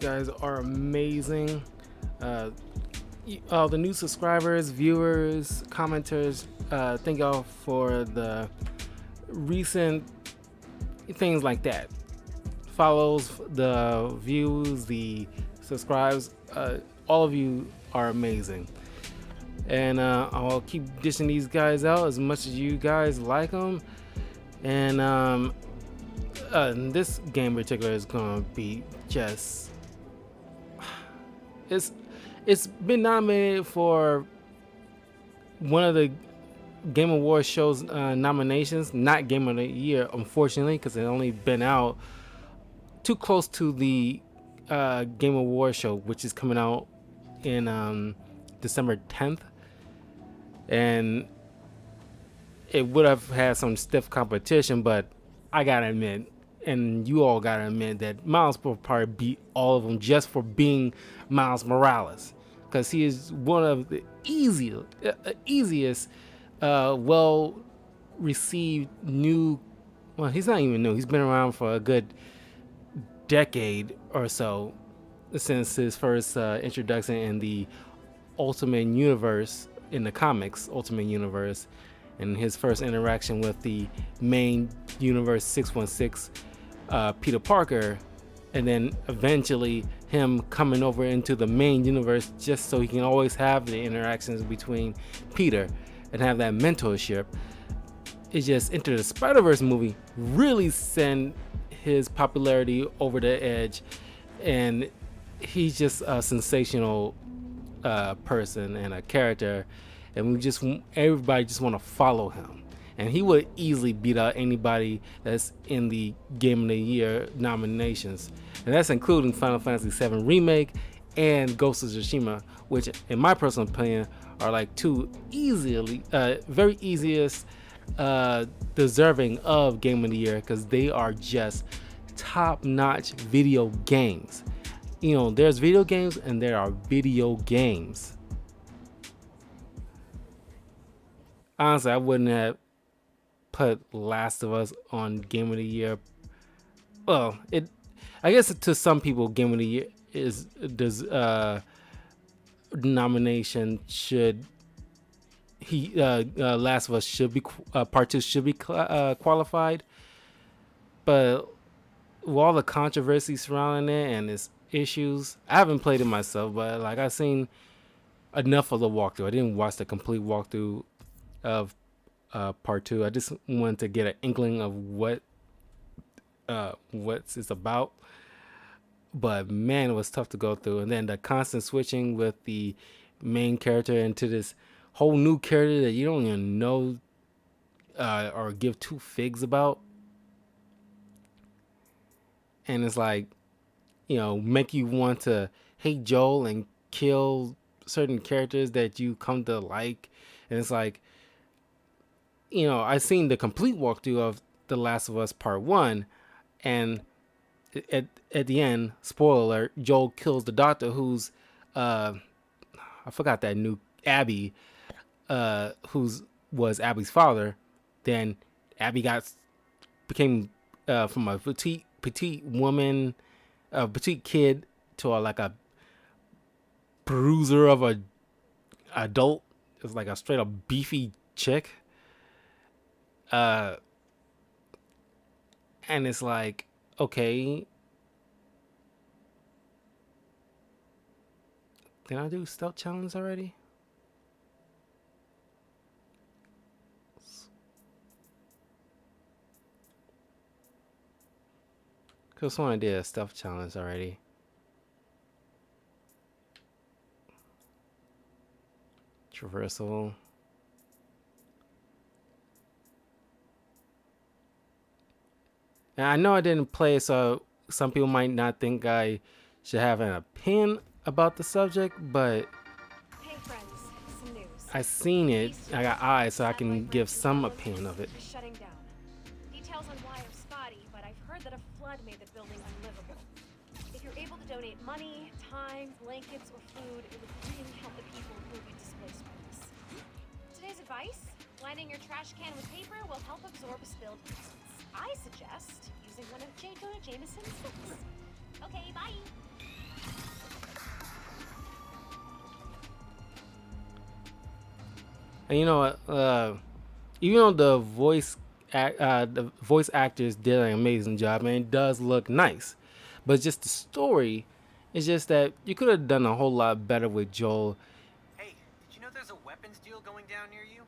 guys are amazing. Uh, all the new subscribers, viewers, commenters, thank y'all for the recent things like that. Follows, the views, the subscribes. All of you are amazing. And I'll keep dishing these guys out as much as you guys like them. And this game in particular is gonna be just it's it's been nominated for one of the Game Awards shows nominations, not Game of the Year, unfortunately, because it only been out too close to the Game Awards show, which is coming out in December 10th, and it would have had some stiff competition, but I gotta admit, and you all gotta admit, that Miles will probably beat all of them just for being Miles Morales, because he is one of the easiest, well received new. Well, he's not even new. He's been around for a good decade or so since his first introduction in the Ultimate Universe, in the comics Ultimate Universe, and his first interaction with the main Universe 616, Peter Parker, and then eventually him coming over into the main universe just so he can always have the interactions between Peter and have that mentorship. It just Into the Spider-Verse movie really sent his popularity over the edge, and he's just a sensational person and a character, and everybody just want to follow him, and he would easily beat out anybody that's in the Game of the Year nominations, and that's including Final Fantasy VII Remake and Ghost of Tsushima, which in my personal opinion are like two very easiest deserving of Game of the Year, because they are just top-notch video games. You know, there's video games and there are video games. Honestly, I wouldn't have put Last of Us on Game of the Year. Well, I guess to some people, Game of the Year is does nomination should Last of Us should be Part 2 should be qualified, but with all the controversy surrounding it and its issues, I haven't played it myself, but like I've seen enough of the walkthrough. I didn't watch the complete walkthrough of Part 2. I just wanted to get an inkling of what it's about. But man, it was tough to go through, and then the constant switching with the main character into this whole new character that you don't even know or give two figs about, and it's like, make you want to hate Joel and kill certain characters that you come to like. And it's like, I seen the complete walkthrough of The Last of Us Part 1, and at the end, spoiler alert, Joel kills the doctor who's I forgot that new Abby, was Abby's father. Then Abby became from a petite woman, a petite kid, to like a bruiser of a adult. It's like a straight up beefy chick. And it's like, okay, did I do stealth challenge already? Cause someone did a stealth challenge already. Traversal. And I know I didn't play, so some people might not think I should have an opinion about the subject, but Hey friends, some news. I seen it. I got eyes, so I can give some opinion of it. Shutting down. Details on why are spotty, but I've heard that a flood made the building unlivable. If you're able to donate money, time, blankets, or food, it would really help the people who will be displaced by this. Today's advice: lining your trash can with paper will help absorb spilled substance. I suggest using one of J. Jonah Jameson's sticks. Okay, bye. And even though the voice actors did an amazing job, and it does look nice, but just the story is just that you could have done a whole lot better with Joel. Hey, did you know there's a weapons deal going down near you?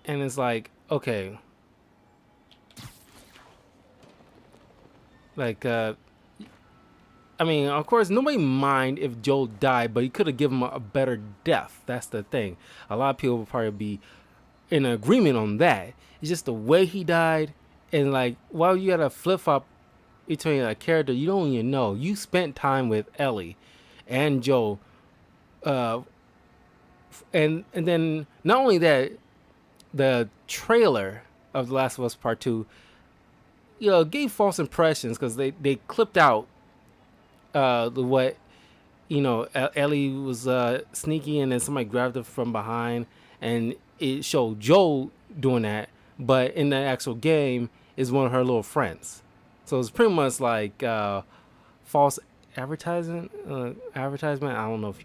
And it's like, okay, like I mean, of course, nobody mind if Joel died, but you could have given him a better death. That's the thing. A lot of people would probably be in agreement on that. It's just the way he died, and like, while you got to flip flop between a character you don't even know. You spent time with Ellie and Joel, uh, and then not only that, the trailer of The Last of Us Part Two, gave false impressions because they clipped out what Ellie was sneaky, and then somebody grabbed her from behind, and it showed Joel doing that. But in the actual game, is one of her little friends. So it's pretty much like false advertisement. I don't know if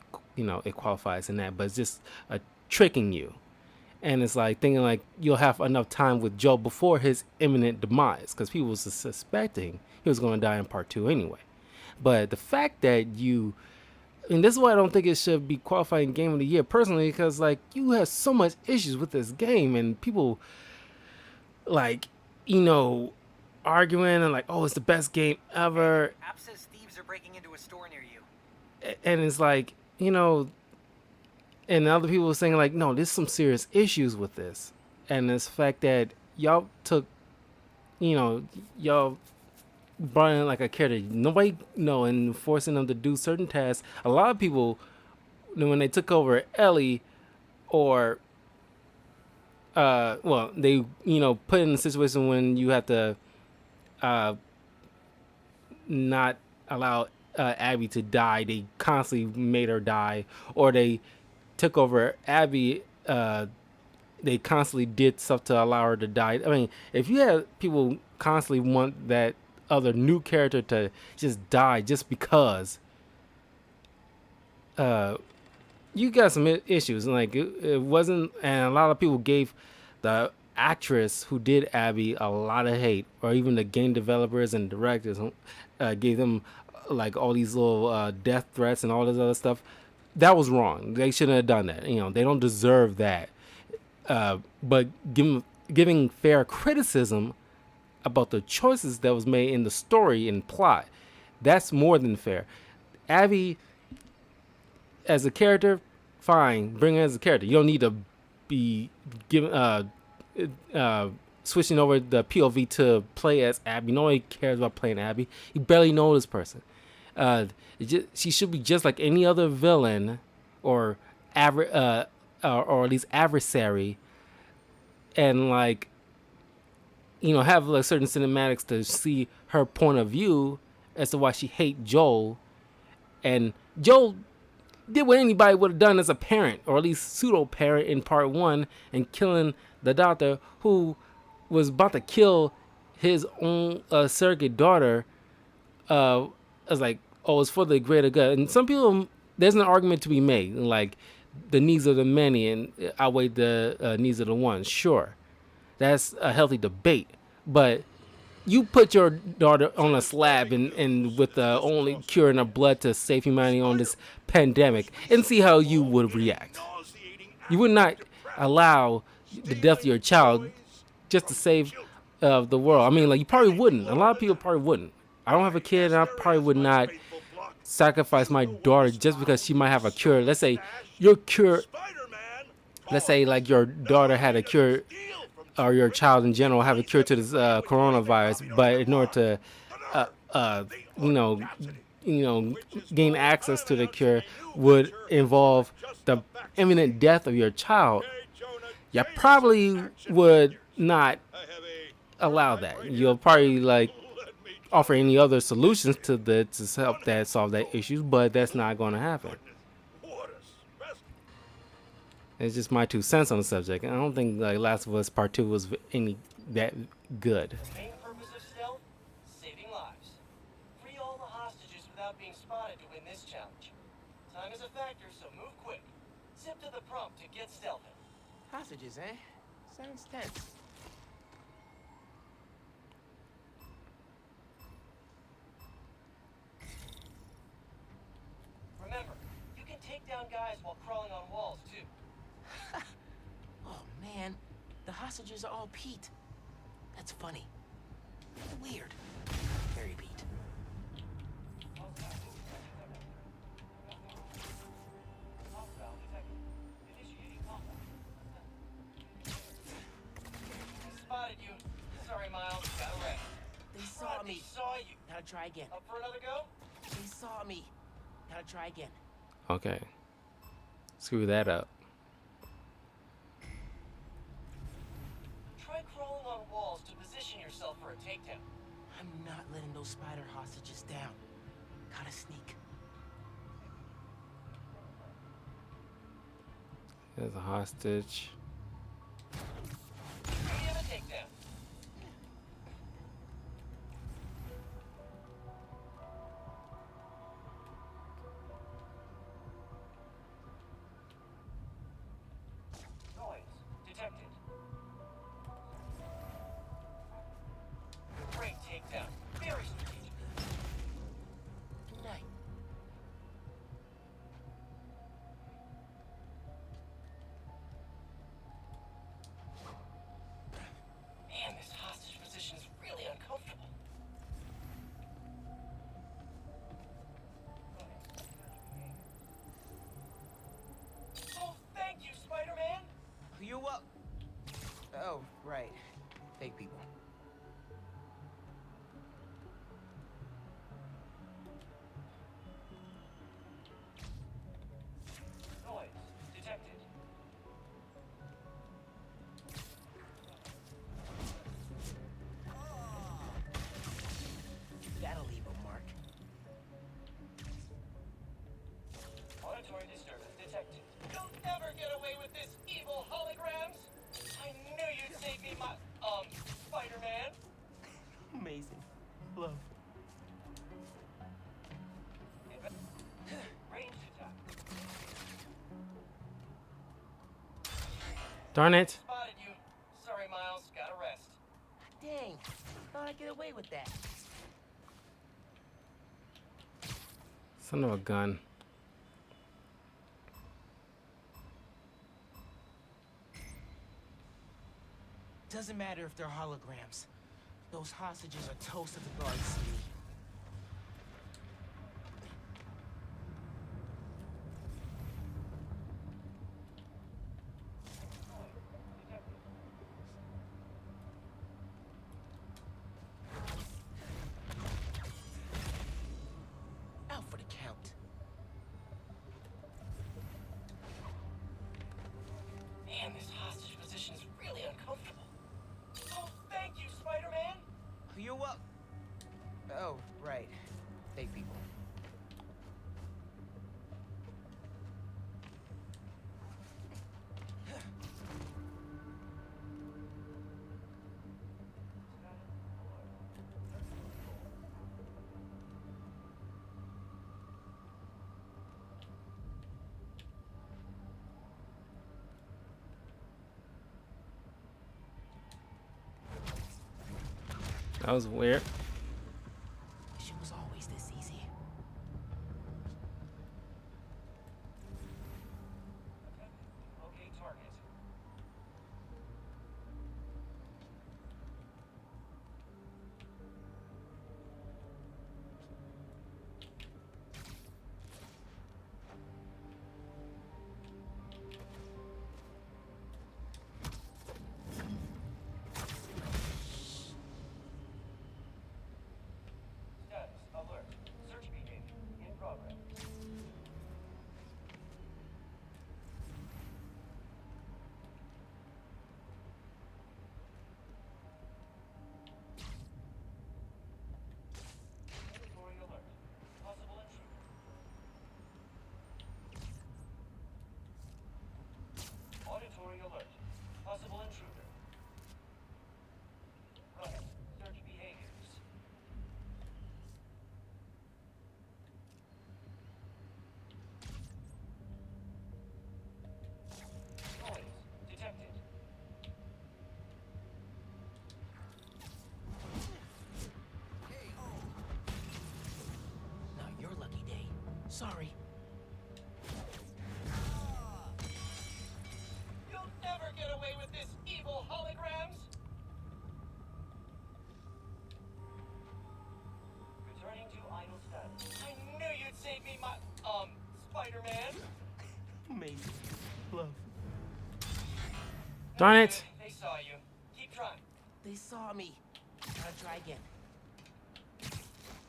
it qualifies in that, but it's just tricking you. And it's like thinking like you'll have enough time with Joel before his imminent demise, because people was suspecting he was going to die in part two anyway. But the fact that and this is why I don't think it should be qualifying game of the year personally, because like you have so much issues with this game, and people like arguing and like, oh, it's the best game ever. App says thieves are breaking into a store near you. And it's like, and other people were saying like, no, there's some serious issues with this. And this fact that y'all took, y'all brought in like a character nobody know, and forcing them to do certain tasks. A lot of people, when they took over Ellie, or well, they put in a situation when you have to not allow Abby to die. They constantly made her die, or they took over Abby. They constantly did stuff to allow her to die. I mean, if you had people constantly want that other new character to just die just because, you got some issues. Like it wasn't, and a lot of people gave the actress who did Abby a lot of hate, or even the game developers and directors gave them like all these little death threats and all this other stuff. That was wrong. They shouldn't have done that. They don't deserve that. But giving fair criticism about the choices that was made in the story and plot, that's more than fair. Abby as a character, fine, bring her as a character. You don't need to be giving switching over the POV to play as Abby. Nobody cares about playing Abby. You barely know this person. She should be just like any other villain, or or at least adversary, and like have like certain cinematics to see her point of view as to why she hate Joel. And Joel did what anybody would have done as a parent, or at least pseudo parent in part one, and killing the doctor who was about to kill his own surrogate daughter. As like, oh, it's for the greater good. And some people, there's an argument to be made, like the needs of the many and outweigh the needs of the one. Sure, that's a healthy debate, but you put your daughter on a slab and with the only cure in her blood to save humanity on this pandemic, and see how you would react. You would not allow the death of your child just to save the world. I mean, like, you probably wouldn't. A lot of people probably wouldn't. I don't have a kid, and I probably would not sacrifice my daughter just because she might have a cure. Let's say your cure. Let's say like your daughter had a cure, or your child in general have a cure to this coronavirus, but in order to, you know, gain access to the cure would involve the imminent death of your child. You probably would not allow that. You'll probably like offer any other solutions to help that solve that issue, but that's not going to happen. It's just my 2 cents on the subject. I don't think like Last of Us Part Two was any that good. The main purpose of stealth? Saving lives. Free all the hostages without being spotted to win this challenge. Time is a factor, so move quick. Zip to the prompt to get stealthy. Hostages, eh? Sounds tense. Remember, you can take down guys while crawling on walls, too. Oh, man. The hostages are all Pete. That's funny. Weird. Very Pete. Spotted you. Sorry, Miles. Got a wreck. They saw me. Saw you. Gotta try again. Up for another go? They saw me. Gotta try again. Okay. Screw that up. Try crawling on walls to position yourself for a takedown. I'm not letting those spider hostages down. Gotta sneak. There's a hostage. We have a takedown. Noise detected. Great takedown. Very strategic. Night. Man, this hostage position is really uncomfortable. Oh, thank you, Spider-Man! You up? Oh, right. Fake people. Noise detected. That'll leave a mark. Auditory disturbance detected. You'll never get away with this, evil holograms! I knew you'd save me, Spider-Man! Amazing. Love. Range attack. Darn it. Spotted you. Sorry, Miles. Gotta rest. Dang. Thought I'd get away with that. Son of a gun. Doesn't matter if they're holograms. Those hostages are toast if the guards see me. Out for the count. Man, this hostage position is really uncomfortable. Oh, thank you, Spider-Man! You up? Oh, right. Fake people. That was weird. Wish it was always this easy. Okay, target. Sorry. You'll never get away with this, evil holograms! Returning to idle status. I knew you'd save me, Spider-Man. Amazing. Love. Darn it. They saw you. Keep trying. They saw me. Gotta try again.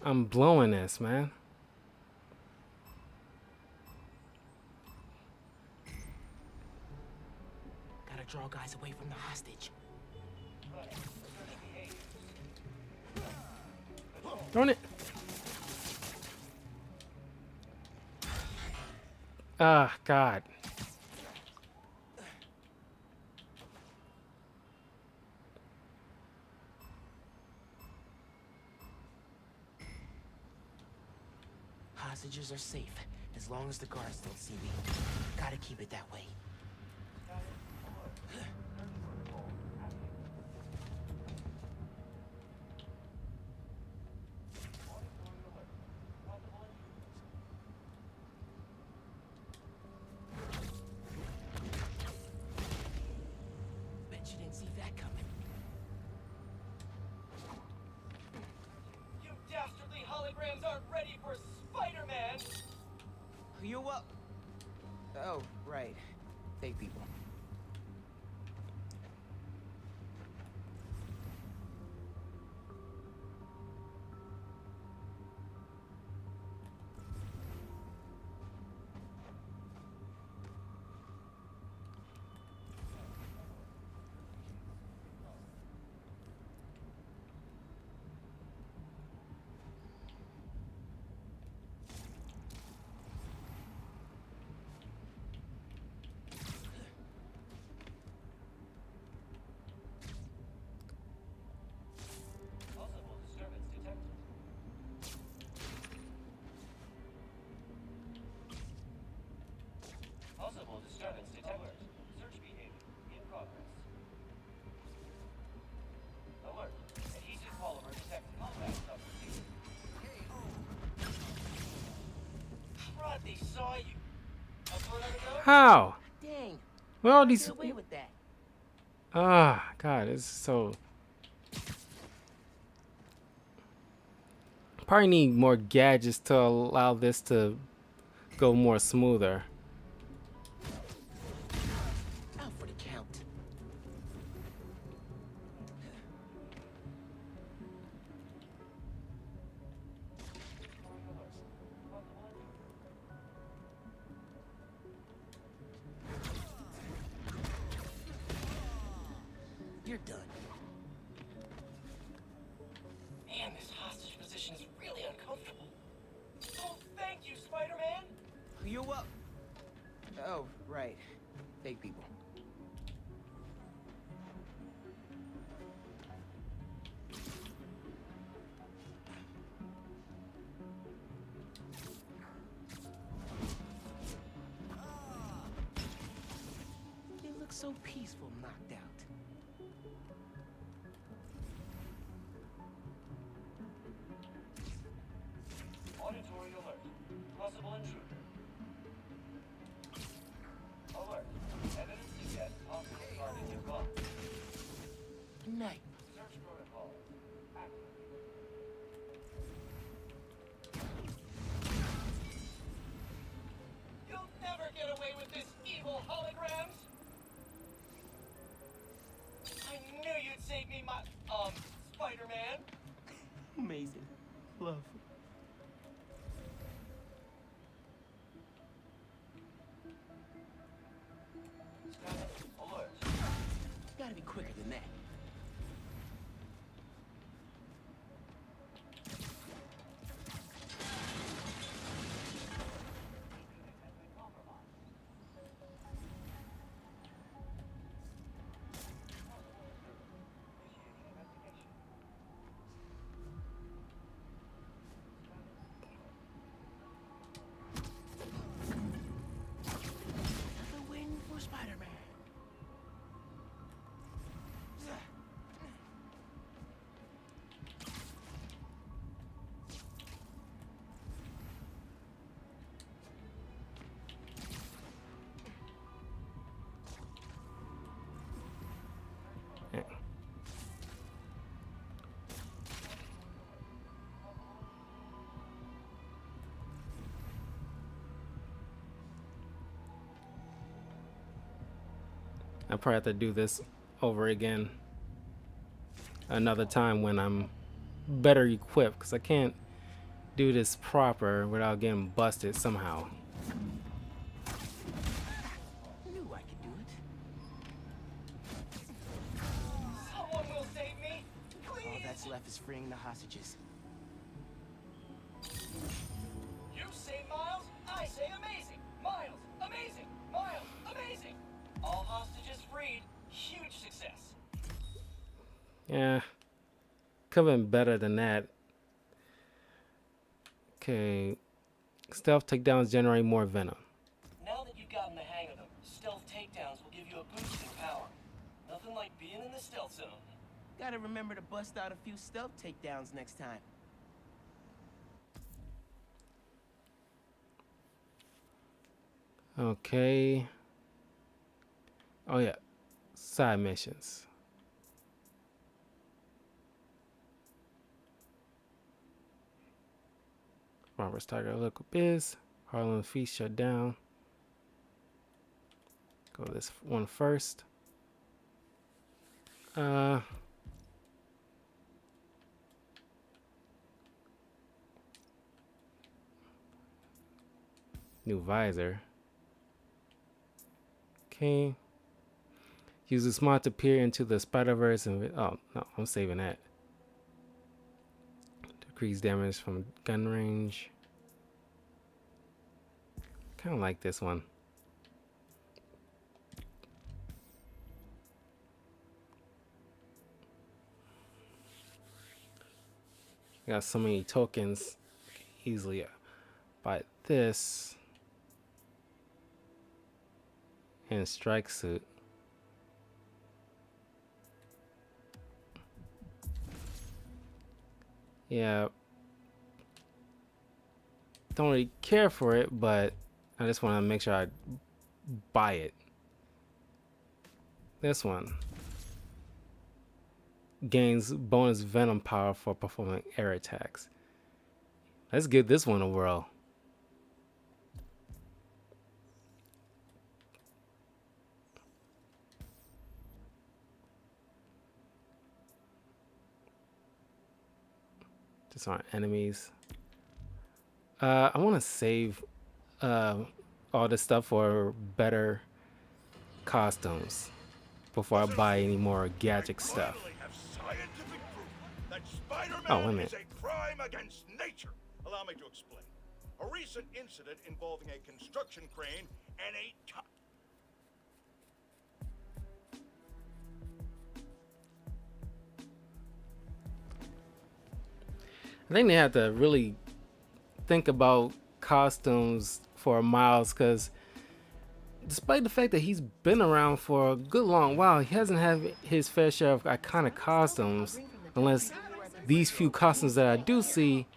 I'm blowing this, man. Gotta draw guys away from the hostage. Darn it. Ah, God. Hostages are safe, as long as the guards don't see me. Gotta keep it that way. Bet you didn't see that coming. You dastardly holograms aren't ready for Spider-Man! You up? Oh, right. Fake people. Possible disturbance detected. Possible disturbance detected. Search behavior in progress. Alert. Adhesive polymer detected. Combat subroutine. Crud, they saw you. Up for another go? How? Dang. Well, all How'd I these. get away with that? Ah, God, it's so. Probably need more gadgets to allow this to go more smoother. Out for the count. You're done. Man, this hostage position is really uncomfortable. Oh, thank you, Spider-Man! You up? Oh, right. Fake people. They look so peaceful knocked out. Auditory alert. Possible intruder. Alert. Evidence suggests possible target involved. Night. Search protocol. Active. You'll never get away with this, evil holograms! I knew you'd save me, Spider-Man! Amazing. Love. I probably have to do this over again another time when I'm better equipped, because I can't do this proper without getting busted somehow. Knew I could do it. Someone will save me! All Please! that's left is freeing the hostages. You say Miles, I say amazing! Miles, amazing! Miles, amazing! All hostages freed. Huge success. Yeah, could have been better than that. Okay, stealth takedowns generate more venom. Now that you've gotten the hang of them, stealth takedowns will give you a boost in power. Nothing like being in the stealth zone. Gotta remember to bust out a few stealth takedowns next time. Okay. Oh yeah, side missions. Robert's Tiger local biz. Harlem Feast shut down. Go this one first. New visor. Okay. Use this mod to peer into the Spider-Verse and oh no, I'm saving that. Decrease damage from gun range. Kind of like this one. Got so many tokens. Easily buy this and strike suit. Yeah, don't really care for it, but I just want to make sure I buy it. This one gains bonus venom power for performing air attacks. Let's give this one a whirl. Just aren't enemies. I want to save all this stuff for better costumes before I buy any more gadget stuff. Oh, wait a minute. Is a crime against nature. Allow me to explain. A recent incident involving a construction crane and a I think they have to really think about costumes for Miles, because despite the fact that he's been around for a good long while, he hasn't had his fair share of iconic costumes, unless these few costumes that I do see.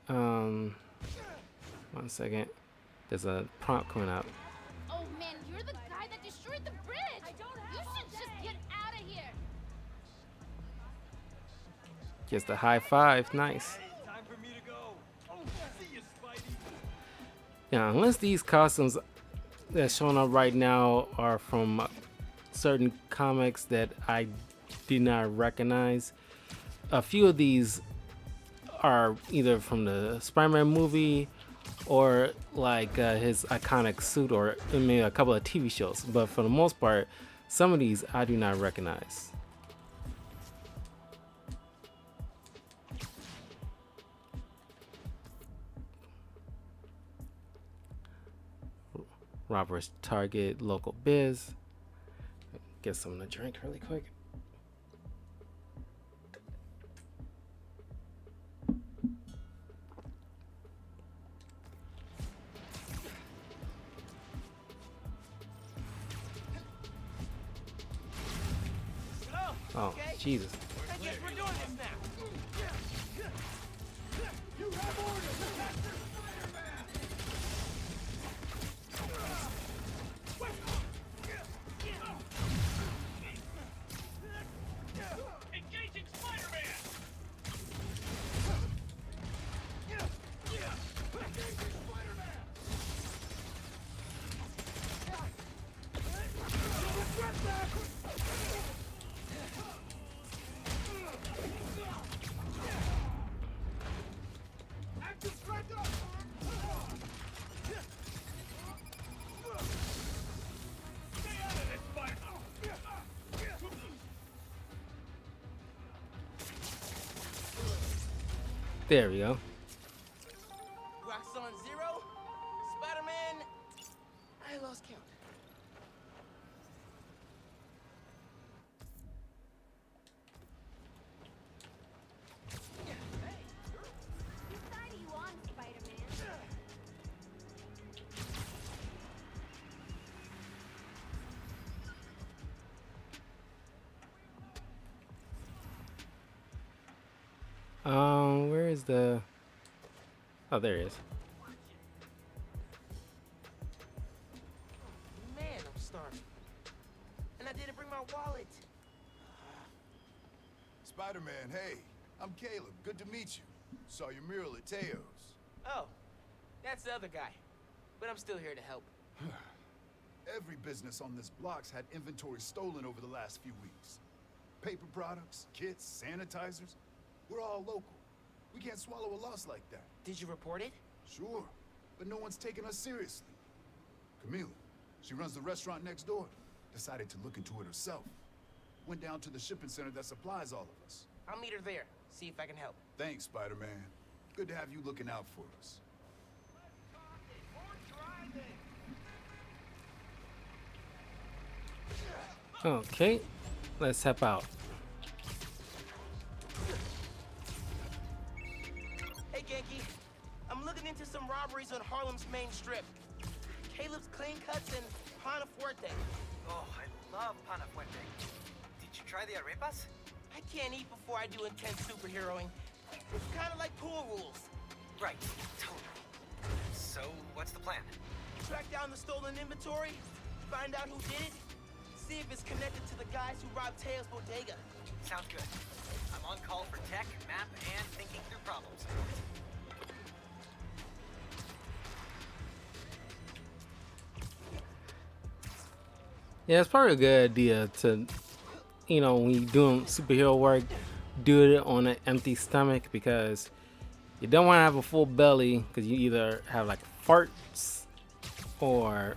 One second, there's a prompt coming up. Oh man, you're the guy that destroyed the bridge! You should just get out of here! Just a high five, nice. Time for me to go. Oh, see you, Spidey. Yeah, unless these costumes that's showing up right now are from certain comics that I did not recognize. A few of these are either from the Spider-Man movie or like his iconic suit, or maybe a couple of TV shows. But for the most part, some of these I do not recognize. Robert's Target local biz. Get something to drink really quick. Oh, Jesus. I guess we're doing this now. Engaging Spider-Man! There we go. Rocks on zero. Spider-Man. I lost count. Whose side are you on, Spider-Man? Where is the? Oh, there it is. Man, I'm starving. And I didn't bring my wallet. Spider-Man, hey. I'm Caleb. Good to meet you. Saw your mural at Teo's. Oh, that's the other guy. But I'm still here to help. Every business on this block's had inventory stolen over the last few weeks. Paper products, kits, sanitizers. We're all local. We can't swallow a loss like that. Did you report it? Sure, but no one's taking us seriously. Camila, she runs the restaurant next door. Decided to look into it herself. Went down to the shipping center that supplies all of us. I'll meet her there. See if I can help. Thanks, Spider-Man. Good to have you looking out for us. Okay, let's step out. Hey, Genki. I'm looking into some robberies on Harlem's main strip. Caleb's Clean Cuts and Pana Fuerte. Oh, I love Pana Fuente. Did you try the arepas? I can't eat before I do intense superheroing. It's kind of like pool rules. Right, totally. So, what's the plan? Track down the stolen inventory, find out who did it, see if it's connected to the guys who robbed Teo's bodega. Sounds good. I'm on call for tech, map, and thinking through problems. Yeah, it's probably a good idea to, you know, when you're doing superhero work, do it on an empty stomach because you don't want to have a full belly because you either have like farts or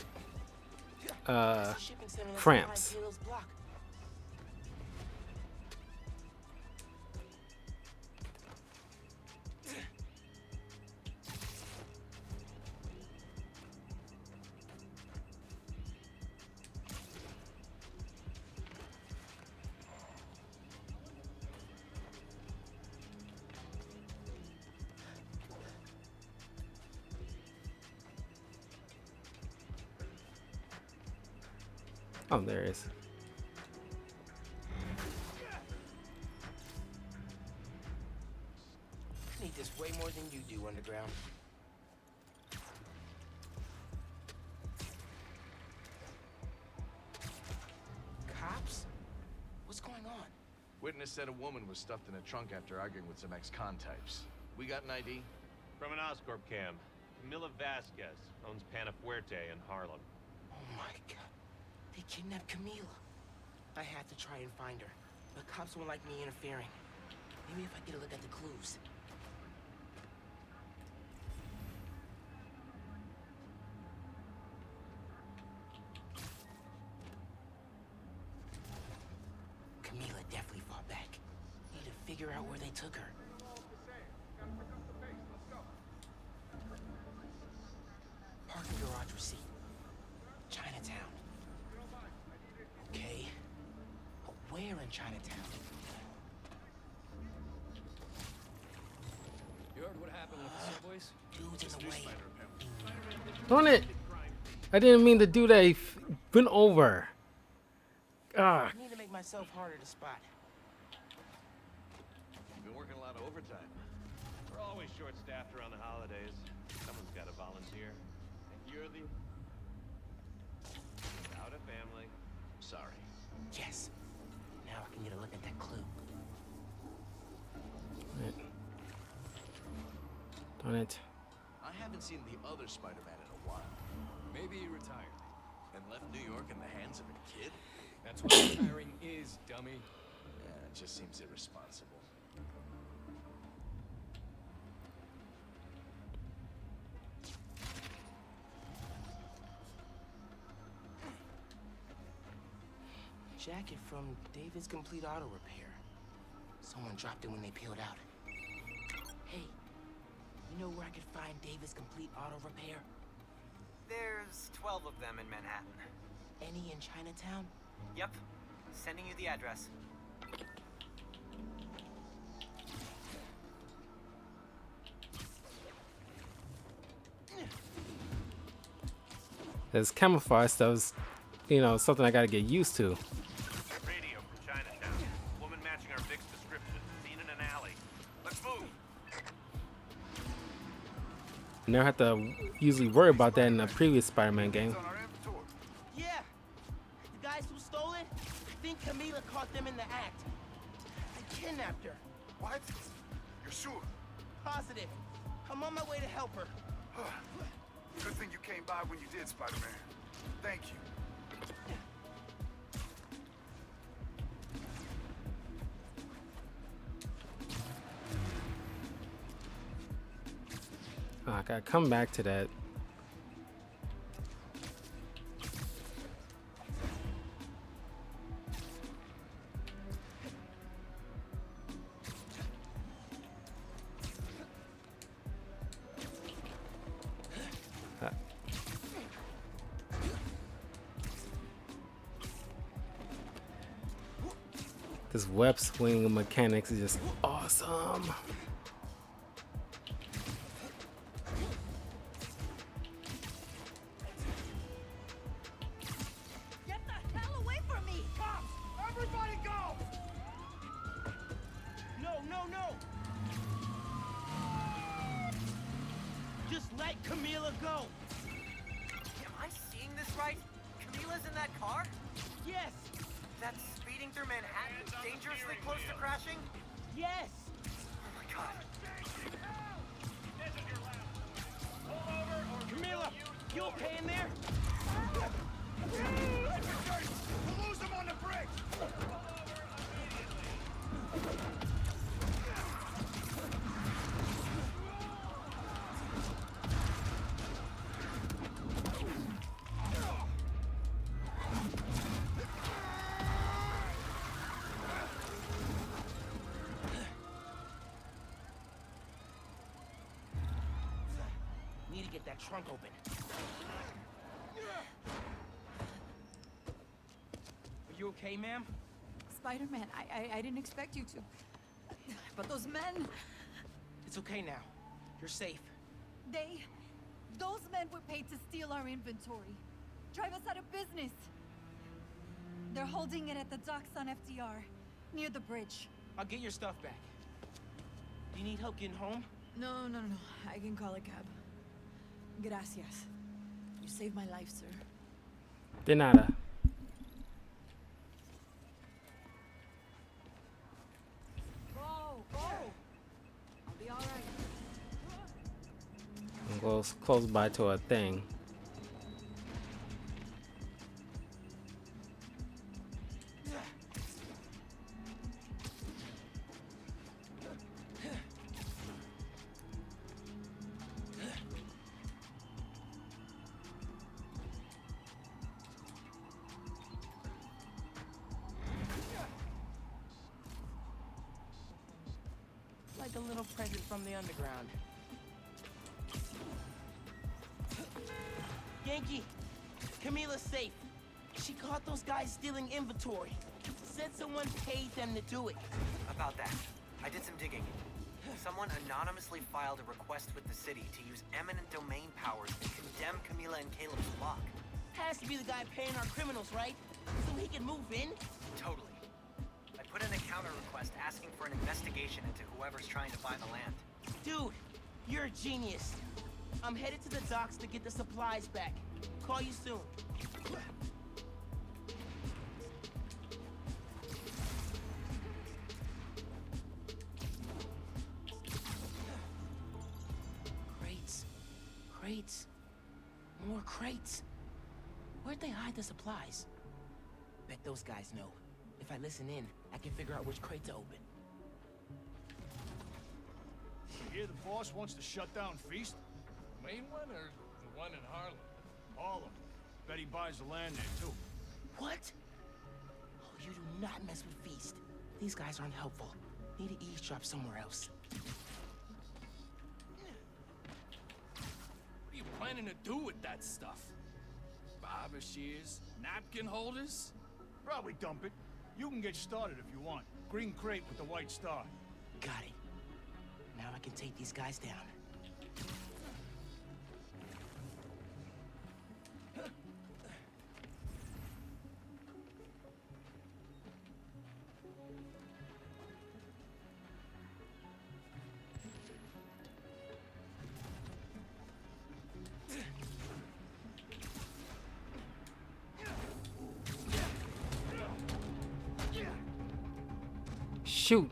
Shipping center that's cramps. behind Teo's block. Oh, there it is. Need this way more than you do, Underground. Cops? What's going on? Witness said a woman was stuffed in a trunk after arguing with some ex-con types. We got an ID? From an Oscorp cam. Camila Vasquez owns Pana Fuerte in Harlem. Oh my god. They kidnapped Camila. I had to try and find her. The cops won't like me interfering. Maybe if I get a look at the clues. Camila definitely fought back. Need to figure out where they took her. Parking garage receipt. Chinatown. Okay. But where in Chinatown? You heard what happened with the subways? Dude's in the way. Darn it! I didn't mean to do that. He went over. Ah. I need to make myself harder to spot. You've been working a lot of overtime. We're always short-staffed around the holidays. Someone's got to volunteer. And you're the... Without a family. Sorry. Yes. Now I can get a look at that clue. Darn it. I haven't seen the other Spider-Man in a while. Maybe he retired. And left New York in the hands of a kid? That's what retiring is, dummy. Yeah, it just seems irresponsible. Jacket from David's Complete Auto Repair. Someone dropped it when they peeled out. Hey, You know where I could find David's complete auto repair? There's 12 of them in Manhattan. Any in Chinatown? Yep. Sending you the address. This camouflage stuff's, you know, something I gotta get used to. Radio from Chinatown. Woman matching our Vic's description. Seen in an alley. Let's move. I never have to usually worry about that in the previous Spider-Man game. Yeah. The guys who stole it, I think Camila caught them in the act. They kidnapped her. What? You're sure? Positive. I'm on my way to help her. Good thing you came by when you did, Spider-Man. Thank you. Oh, I gotta come back to that. This web swing mechanics is just awesome. Get the hell away from me! Cops! Everybody go! No. Just let Camila go. Am I seeing this right? Camila's in that car? Yes. That's speeding through Manhattan, dangerously close to crashing? Yes. Oh my god. Camila, you okay in there? We'll lose him on the bridge! Need to get that trunk open. Are you okay, ma'am? Spider-Man, I didn't expect you to. But those men, It's okay now. You're safe. those men were paid to steal our inventory. Drive us out of business. They're holding it at the docks on FDR, near the bridge. I'll get your stuff back. Do you need help getting home? No. I can call a cab. Gracias. You saved my life, sir. De nada. Go! I'll be all right. I'm close by to a thing. Like a little present from the underground. Yankee, Camila's safe. She caught those guys stealing inventory. Said someone paid them to do it. About that, I did some digging. Someone anonymously filed a request with the city to use eminent domain powers to condemn Camila and Caleb's block. Has to be the guy paying our criminals, right? So he can move in? Totally. I put in a counter request asking for an investigation into whoever's trying to buy the land. Dude, you're a genius. I'm headed to the docks to get the supplies back. Call you soon. Crates. More crates. Where'd they hide the supplies? Bet those guys know. If I listen in, I can figure out which crate to open. You hear the boss wants to shut down Feast? Main one or the one in Harlem? All of them. Bet he buys the land there, too. What? Oh, you do not mess with Feast. These guys aren't helpful. Need to eavesdrop somewhere else. planning to do with that stuff? Barber shears, napkin holders? Probably dump it. You can get started if you want. Green crate with the white star. Got it. Now I can take these guys down. Shoot.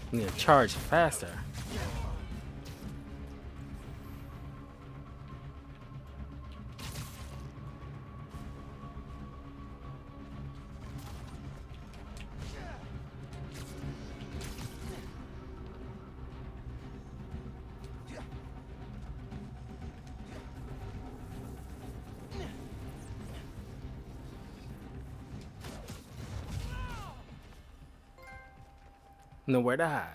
You need to charge faster. Nowhere to hide.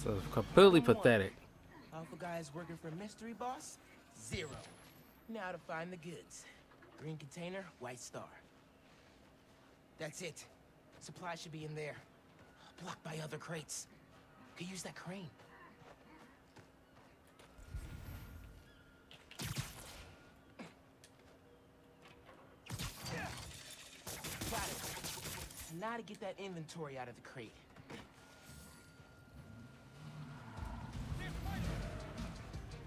So completely pathetic. Alpha guys working for mystery boss? 0. Now to find the goods. Green container, white star. That's it. Supply should be in there. Blocked by other crates. Could use that crane. Now to get that inventory out of the crate.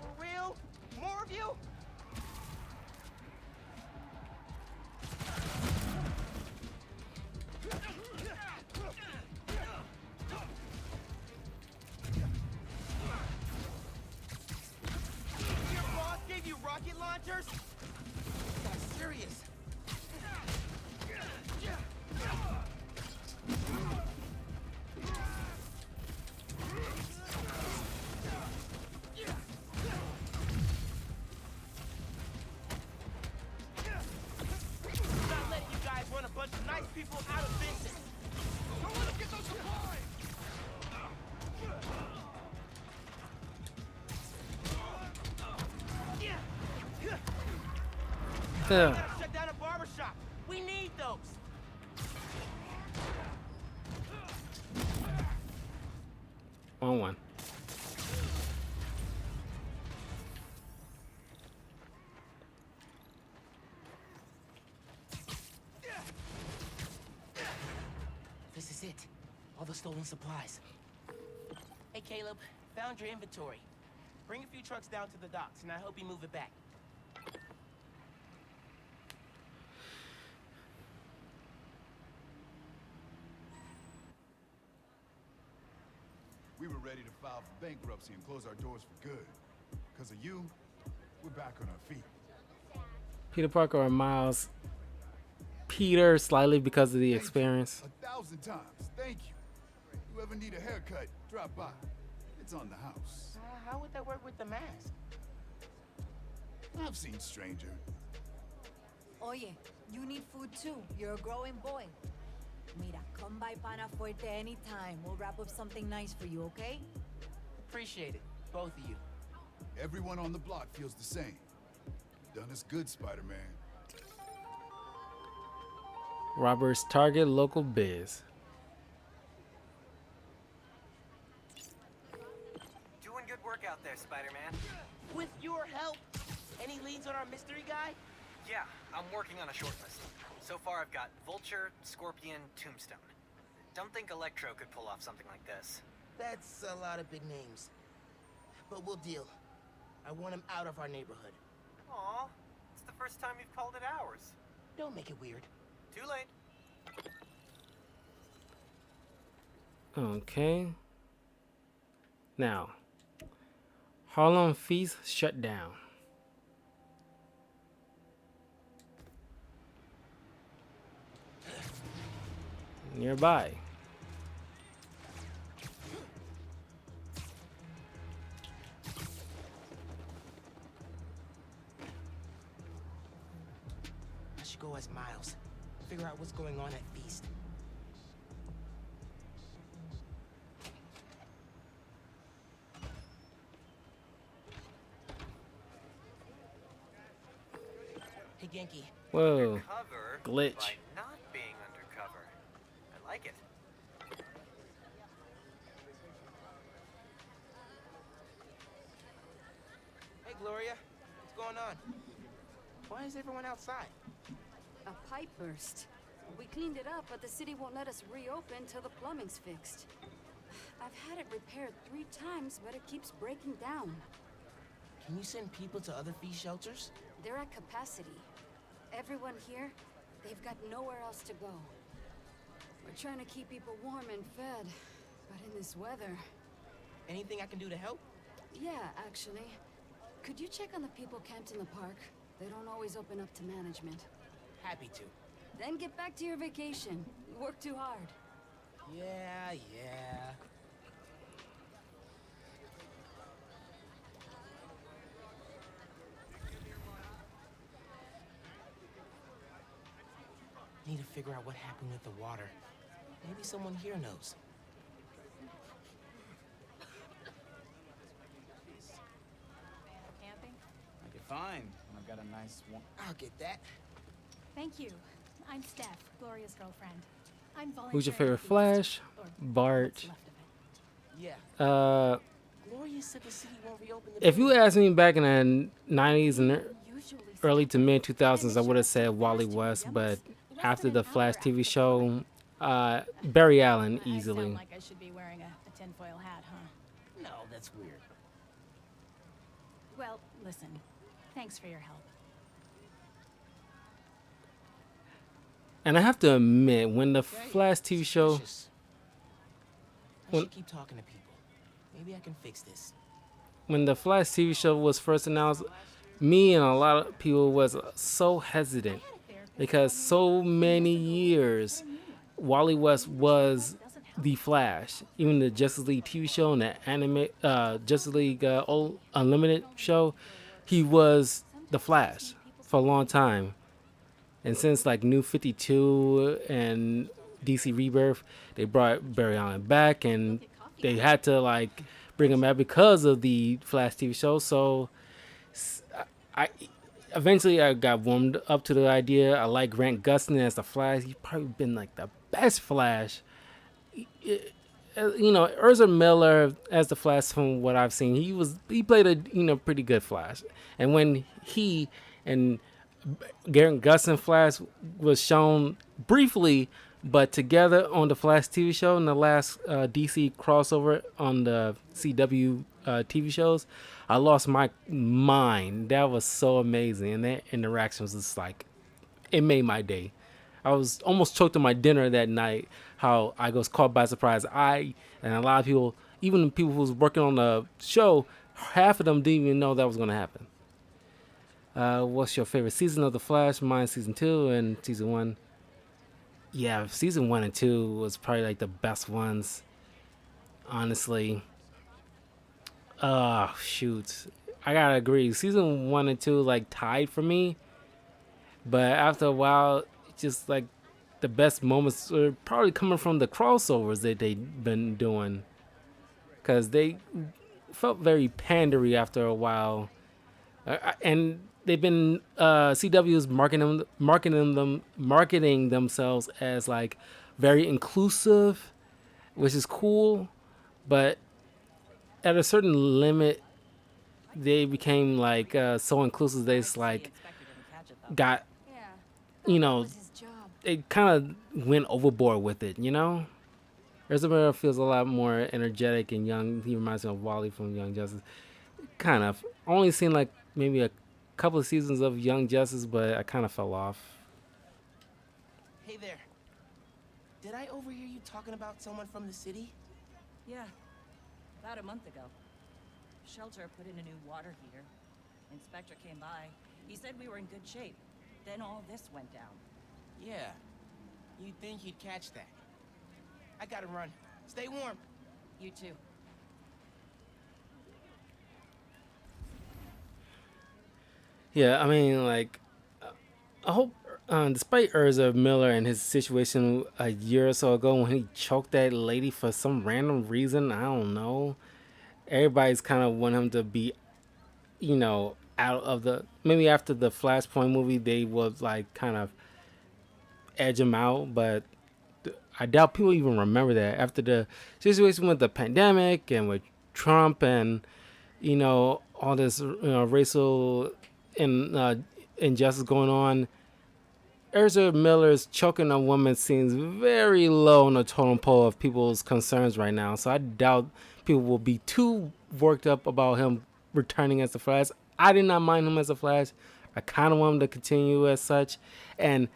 For real? More of you? Your boss gave you rocket launchers? That's serious. Not letting you guys run a bunch of nice people out of business. Don't let them get those supplies! Ugh. Shut down a barbershop. We need those. On one. This is it. All the stolen supplies. Hey, Caleb. Found your inventory. Bring a few trucks down to the docks, and I hope you move it back. We were ready to file for bankruptcy and close our doors for good. Because of you, we're back on our feet. Peter Parker or Miles? Peter, slightly because of the experience. 1,000 times. Thank you. You ever need a haircut, drop by. It's on the house. How would that work with the mask? I've seen stranger. Oye, you need food too. You're a growing boy. Mira, come by Pana Fuerte anytime. We'll wrap up something nice for you, okay? Appreciate it, both of you. Everyone on the block feels the same. Done us good, Spider-Man. Robert's Target local biz. Doing good work out there, Spider-Man. With your help, any leads on our mystery guy? Yeah, I'm working on a short list. So far I've got Vulture, Scorpion, Tombstone. Don't think Electro could pull off something like this. That's a lot of big names. But we'll deal. I want him out of our neighborhood. Aw, it's the first time you've called it ours. Don't make it weird. Too late. Okay. Now, Harlem Feast shut down. Nearby. I should go as Miles. Figure out what's going on at Feast. Hey, Genki. Whoa. Undercover Glitch. by not being undercover. I like it. Hey, Gloria. What's going on? Why is everyone outside? A pipe burst. We cleaned it up, but the city won't let us reopen till the plumbing's fixed. I've had it repaired 3 times, but it keeps breaking down. Can you send people to other Feast shelters? They're at capacity. Everyone here, they've got nowhere else to go. We're trying to keep people warm and fed, but in this weather... Anything I can do to help? Yeah, actually. Could you check on the people camped in the park? They don't always open up to management. Happy to. Then get back to your vacation. You work too hard. Yeah. Need to figure out what happened with the water. Maybe someone here knows. Camping? I get fine. I've got a nice one. I'll get that. Thank you. I'm Steph, Gloria's girlfriend. I'm volunteering. Who's your favorite at Feast, Flash? or Bart. what's left of it. Yeah. Uh, Gloria said the city won't reopen the if you building. asked me back in the 90s and Usually early to mid 2000s, I would have said Wally West, but after the Flash TV show, Barry Allen I sound easily. like I should be wearing a tinfoil hat, huh? No, that's weird. Well, listen. Thanks for your help. And I have to admit, when the Great. Flash TV show, Suspicious. I when should keep talking to people. Maybe I can fix this. when the Flash TV show was first announced, me and a lot of people was so hesitant because so many years Wally West was the Flash. Even the Justice League TV show and the anime Justice League Unlimited show, he was the Flash for a long time. And since like New 52 and DC Rebirth, they brought Barry Allen back, and they had to like bring him back because of the Flash TV show. So I eventually I got warmed up to the idea. I like Grant Gustin as the Flash. He's probably been like the best Flash. You know, Ezra Miller as the Flash, from what I've seen, he played a pretty good Flash. And when he and Garrett Gustin Flash was shown briefly, but together on the Flash TV show in the last DC crossover on the CW TV shows, I lost my mind. That was so amazing, and that interaction was just like, it made my day. I was almost choked on my dinner that night. How I was caught by surprise. I and a lot of people, even the people who was working on the show, half of them didn't even know that was going to happen. What's your favorite season of The Flash? Mine season 2 and season 1. Yeah, season 1 and 2 was probably like the best ones, honestly. Shoot. I gotta agree. Season 1 and 2 like tied for me. But after a while, just like the best moments are probably coming from the crossovers that they've been doing. Because they felt very pandery after a while. And they've been CW's marketing themselves as like very inclusive, which is cool, but at a certain limit, they became like so inclusive. They just like got, you know, it kind of went overboard with it. You know, Ezra feels a lot more energetic and young. He reminds me of Wally from Young Justice. Kind of only seen like maybe a couple of seasons of Young Justice, but I kind of fell off. Hey there. Did I overhear you talking about someone from the city? Yeah, about a month ago. Shelter put in a new water heater. Inspector came by. He said we were in good shape. Then all this went down. Yeah. You'd think he'd catch that. I gotta run. Stay warm. You too. Yeah, I mean, like, I hope, despite Ezra Miller and his situation a year or so ago when he choked that lady for some random reason, I don't know. Everybody's kind of want him to be, you know, out of the. Maybe after the Flashpoint movie, they would like kind of edge him out, but I doubt people even remember that after the situation with the pandemic and with Trump and, you know, all this racial injustice going on. Ezra Miller's choking a woman seems very low on the totem pole of people's concerns right now. So I doubt people will be too worked up about him returning as the Flash. I did not mind him as a Flash. I kind of want him to continue as such. And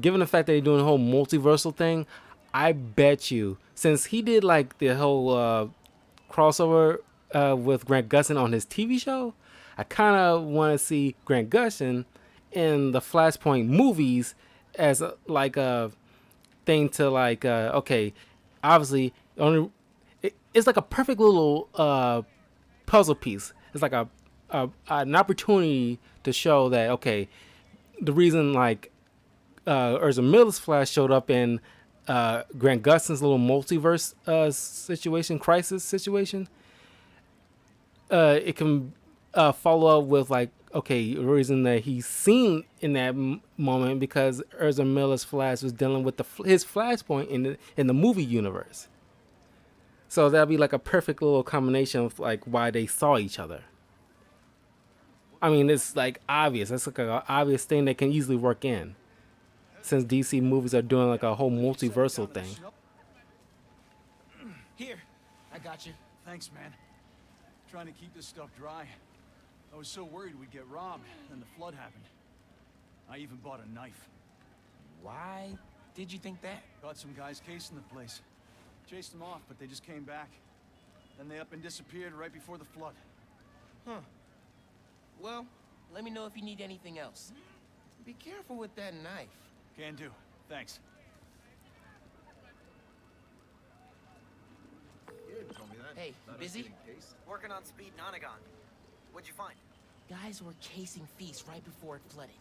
given the fact that they're doing the whole multiversal thing, I bet you, since he did like the whole crossover with Grant Gustin on his TV show, I kind of want to see Grant Gustin in the Flashpoint movies as a thing to like, okay, obviously, it's like a perfect little puzzle piece. It's like an opportunity to show that, okay, the reason like Ezra Miller's Flash showed up in Grant Gustin's little multiverse crisis situation, it can follow up with like, okay, the reason that he's seen in that moment because Ezra Miller's Flash was dealing with his Flashpoint in the movie universe. So that'd be like a perfect little combination of like why they saw each other. I mean, it's like obvious. That's like an obvious thing that can easily work in. since DC movies are doing like a whole multiversal thing. Here, I got you. Thanks, man. Trying to keep this stuff dry. I was so worried we'd get robbed, then the flood happened. I even bought a knife. Why did you think that? Got some guys casing the place. Chased them off, but they just came back. Then they up and disappeared right before the flood. Huh. Well, let me know if you need anything else. Be careful with that knife. Can do. Thanks. Hey, busy? Working on Speed Nonagon. What'd you find? Guys were casing Feast right before it flooded.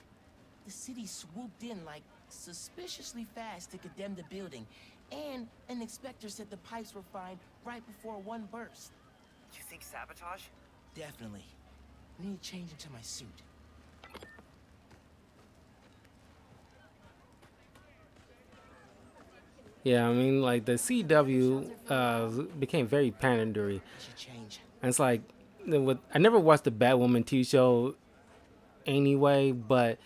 The city swooped in like suspiciously fast to condemn the building, and an inspector said the pipes were fine right before one burst. You think sabotage? Definitely. I need to change into my suit. Yeah, I mean, like the CW became very pandering. And it's like, I never watched the Batwoman TV show anyway, but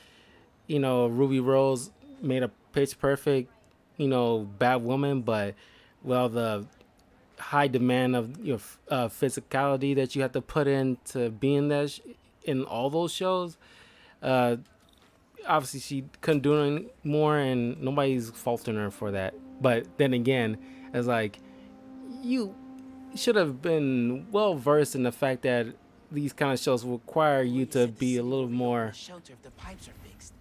you know, Ruby Rose made a pitch perfect, you know, Batwoman, but well, the high demand of your physicality that you have to put in to be in that in all those shows, obviously she couldn't do any more, and nobody's faulting her for that. But then again, it's like you should have been well versed in the fact that these kind of shows require you to be a little more, Shelter if the pipes are fixed.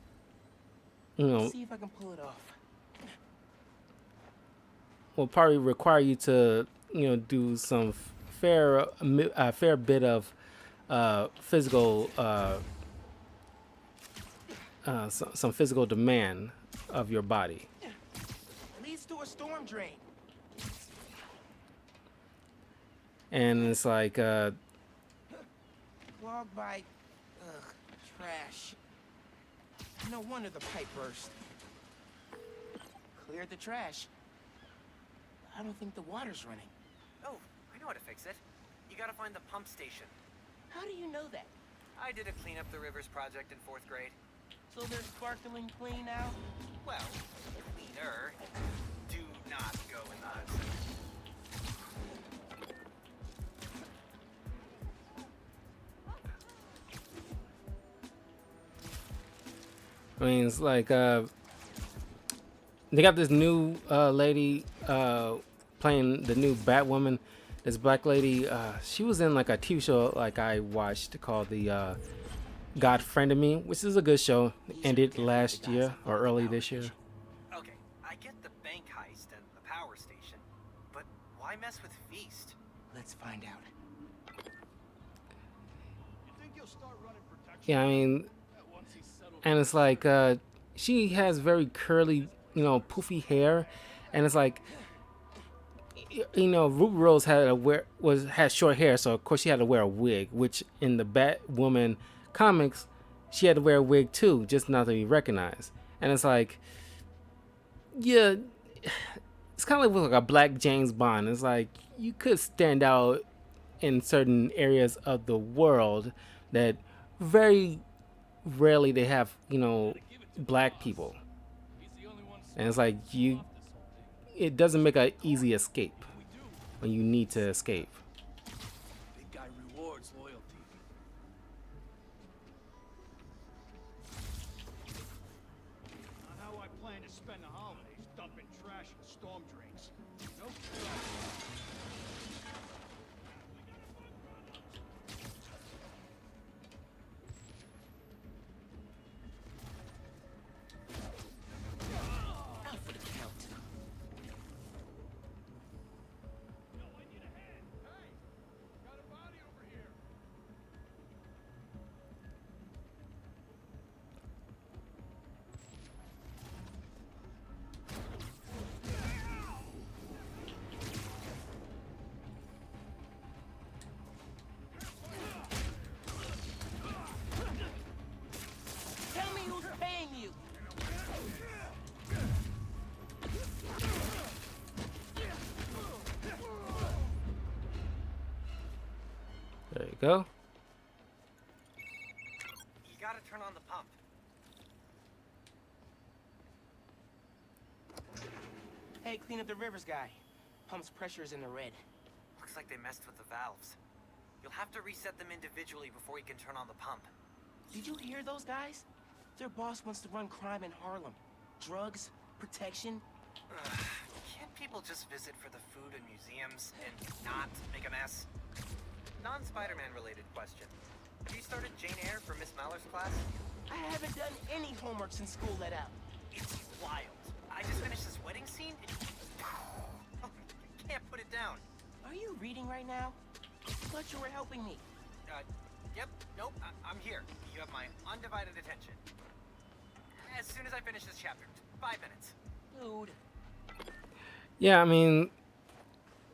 you know, See if I can pull it off. will probably require you to, you know, do some fair bit of physical some physical demand of your body. Leads to a storm drain. And it's like Clogged by trash. No wonder the pipe burst. Cleared the trash. I don't think the water's running. Oh, I know how to fix it. You gotta find the pump station. How do you know that? I did a clean up the rivers project in 4th grade. So they're sparkling clean now? Well, cleaner. Do not go in the Hudson. I mean, it's like they got this new lady playing the new Batwoman. This black lady, she was in like a TV show like I watched called the God Friend of Me, which is a good show. Ended last year or early this year. Okay, I get the bank heist and the power station, but why mess with Feast? Let's find out. Yeah, I mean, and it's like she has very curly, you know, poofy hair, and it's like, you know, Ruby Rose had short hair, so of course she had to wear a wig, which in the Batwoman comics she had to wear a wig too, just not to be recognized. And it's like, yeah, it's kind of like a black James Bond. It's like you could stand out in certain areas of the world that very rarely they have, you know, black people, and it's like it doesn't make an easy escape when you need to escape. Big guy rewards loyalty. Not how I plan to spend the holidays, dumping trash in storm drains. Nope. Out for the count. Tell me who's paying you. There you go. You gotta turn on the pump. Hey, clean up the rivers guy. Pump's pressure is in the red. Looks like they messed with the valves. You'll have to reset them individually before you can turn on the pump. Did you hear those guys? Their boss wants to run crime in Harlem. Drugs, protection. Can't people just visit for the food and museums and not make a mess? Non-Spider-Man related question. Have you started Jane Eyre for Miss Maller's class? I haven't done any homework since school let out. It's wild. I just finished this wedding scene and you can't put it down. Are you reading right now? I thought you were helping me. Yep, nope, I'm here. You have my undivided attention. As soon as I finish this chapter. 5 minutes. Dude. Yeah, I mean,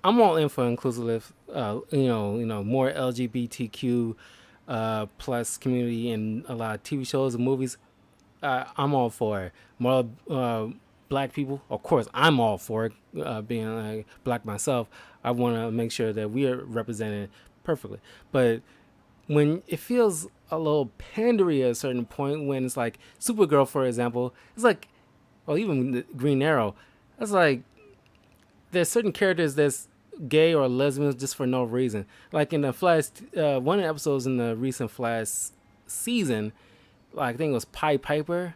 I'm all in for inclusive, more LGBTQ plus community in a lot of TV shows and movies. I'm all for it. More black people, of course, I'm all for it. Being black myself, I want to make sure that we are represented perfectly. But when it feels a little pandery at a certain point, when it's like Supergirl, for example, it's like, well, even the Green Arrow, it's like there's certain characters that's gay or lesbians just for no reason. Like in the Flash, one of the episodes in the recent Flash season, like I think it was Pied Piper.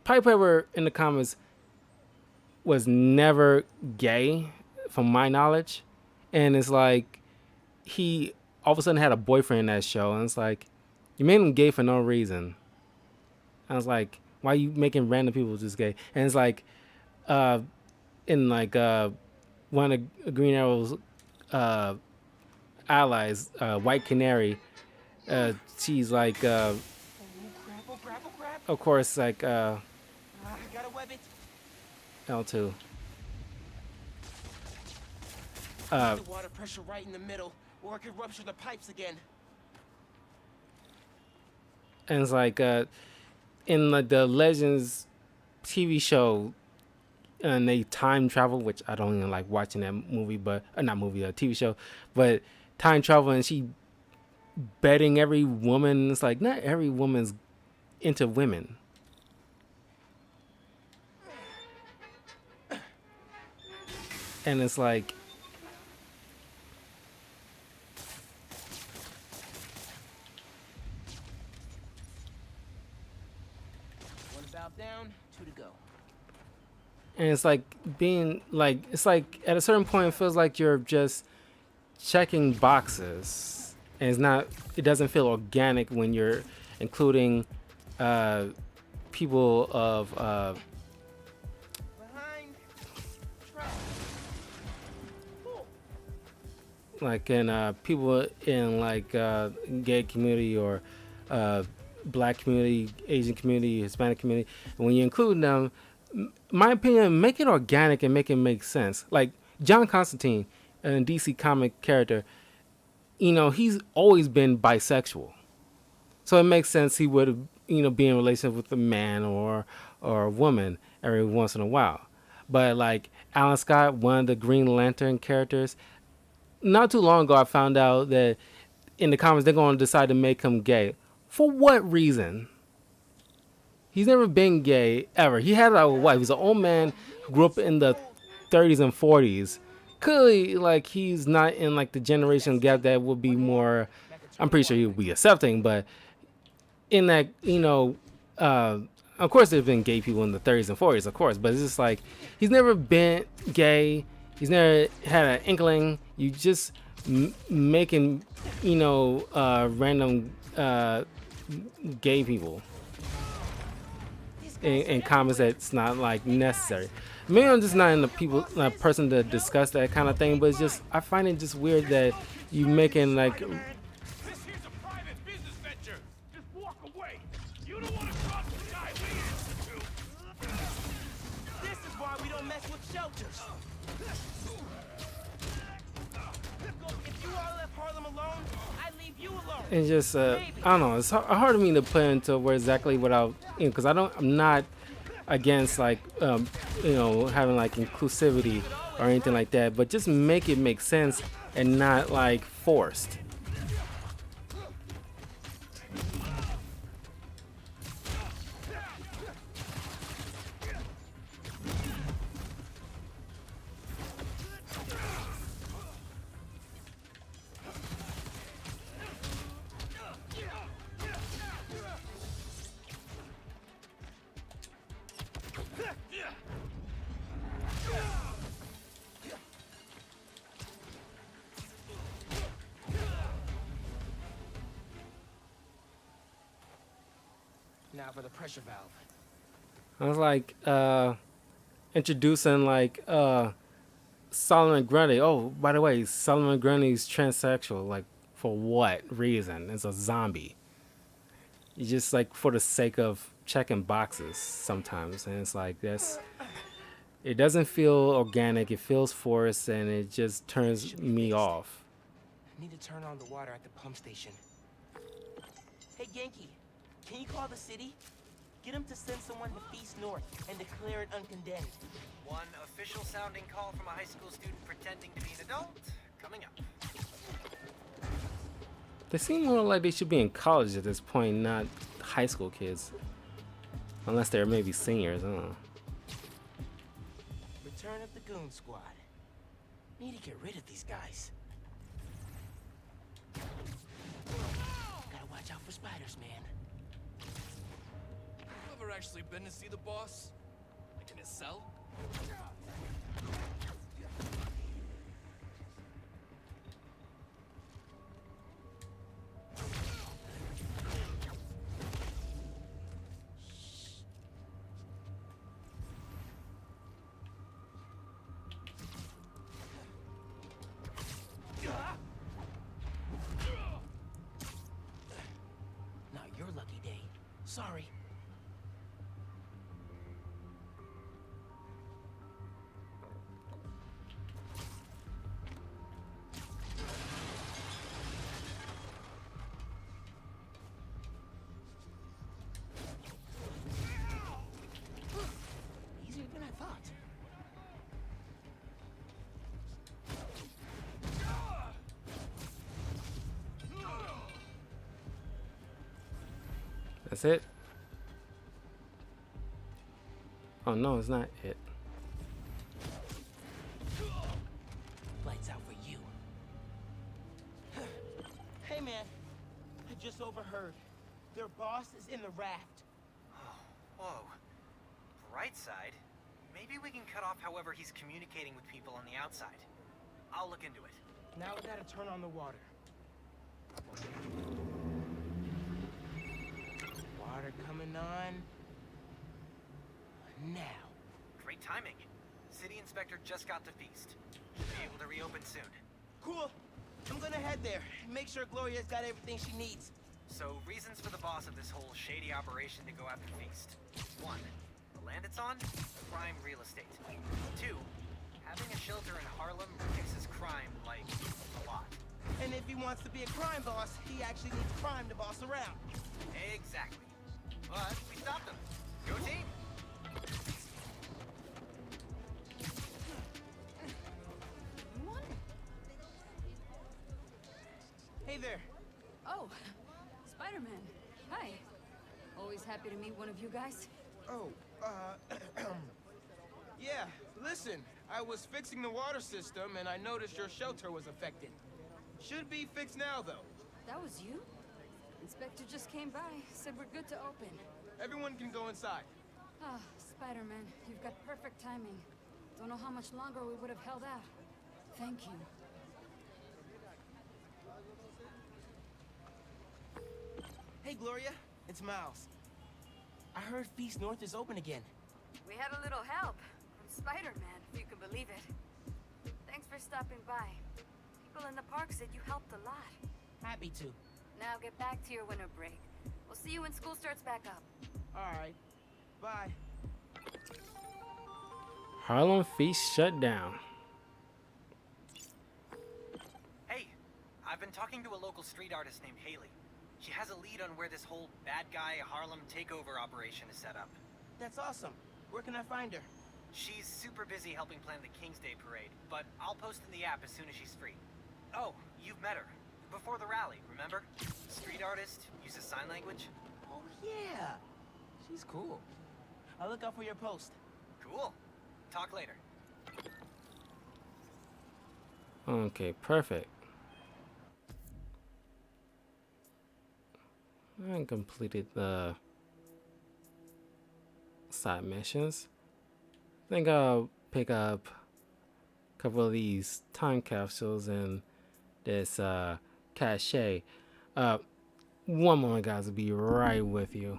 Pied Piper in the comics was never gay, from my knowledge, and it's like he all of a sudden had a boyfriend in that show, and it's like you made him gay for no reason. I was like, why are you making random people just gay? And it's like, in like one of Green Arrow's allies, White Canary, she's like, of course, like gotta web it. L2. The water pressure right in the middle, or it could rupture the pipes again. And it's like in like the Legends TV show, and they time travel, which I don't even like watching that movie, but not movie, a TV show, but time travel, and she betting every woman. It's like not every woman's into women. And it's like, one valve down, 2 to go. and it's like being like, it's like at a certain point it feels like you're just checking boxes, and it doesn't feel organic when you're including people of like in people in like gay community or black community, Asian community, Hispanic community. And when you include them, my opinion, make it organic and make it make sense. Like John Constantine, a DC comic character, he's always been bisexual, so it makes sense he would be in relationship with a man or a woman every once in a while. But like Alan Scott, one of the Green Lantern characters, not too long ago I found out that in the comics they're going to decide to make him gay. For what reason? He's never been gay ever. He had a wife. He's an old man who grew up in the 30s and 40s. Clearly, like, he's not in like the generation gap that would be more, I'm pretty sure he would be accepting, but in that, of course there's been gay people in the 30s and 40s, of course, but it's just like he's never been gay. He's never had an inkling. You just making, random gay people in comics that's not like necessary. Maybe I'm just not in the person to discuss that kind of thing, but it's just, I find it just weird that you making like. This here's a private business venture. Just walk away. You don't want to cross the guy we institute. This is why we don't mess with shelters. If you all left Harlem alone, I leave you alone. And just I don't know, it's hard for me to put into where exactly what because I'm not against like having like inclusivity or anything like that, but just make it make sense and not like forced. now for the pressure valve. I was like introducing like Solomon Grundy. Oh, by the way, Solomon Grundy's transsexual. Like, for what reason? It's a zombie. You just like for the sake of checking boxes sometimes, and it's like this. It doesn't feel organic. It feels forced, and it just turns me off. Need to turn on the water at the pump station. Hey, Genki, can you call the city? Get him to send someone to Feast North and declare it uncondemned. One official sounding call from a high school student pretending to be an adult coming up. They seem more like they should be in college at this point, not high school kids. Unless they're maybe seniors, I don't know. Return of the Goon Squad. Need to get rid of these guys. Gotta watch out for spiders, man. You ever actually been to see the boss? Like in his cell? Not your lucky day. Sorry. Easier than I thought. That's it? Oh no, it's not it. Lights out for you. Hey man, I just overheard. Their boss is in the raft. Whoa. Bright side. Maybe we can cut off however he's communicating with people on the outside. I'll look into it. Now we gotta turn on the water. Water coming on. Now. Great timing. City inspector just got to Feast. Should be able to reopen soon. Cool. I'm gonna head there. Make sure Gloria's got everything she needs. So, reasons for the boss of this whole shady operation to go after Feast. 1. The land it's on? Prime real estate. 2. Having a shelter in Harlem reduces crime, like, a lot. And if he wants to be a crime boss, he actually needs crime to boss around. Exactly. But we stopped him. Go team! Hey there. Oh, Spider-Man. Hi. Always happy to meet one of you guys. Oh, yeah, listen. I was fixing the water system and I noticed your shelter was affected. Should be fixed now, though. That was you? Inspector just came by, said we're good to open. Everyone can go inside. Ah, Spider-Man, you've got perfect timing. Don't know how much longer we would have held out. Thank you. Hey, Gloria. It's Miles. I heard Feast North is open again. We had a little help from Spider-Man, if you can believe it. Thanks for stopping by. People in the park said you helped a lot. Happy to. Now get back to your winter break. We'll see you when school starts back up. All right. Bye. Harlem Feast shut down. Hey, I've been talking to a local street artist named Haley. She has a lead on where this whole bad guy Harlem takeover operation is set up. That's awesome. Where can I find her? She's super busy helping plan the King's Day parade, but I'll post in the app as soon as she's free. Oh, you've met her. Before the rally, remember? Street artist, uses sign language. Oh, yeah. She's cool. I'll look out for your post. Cool. Talk later. Okay, perfect. I completed the side missions. I think I'll pick up a couple of these time capsules and this cache. One moment, guys. I'll be right with you.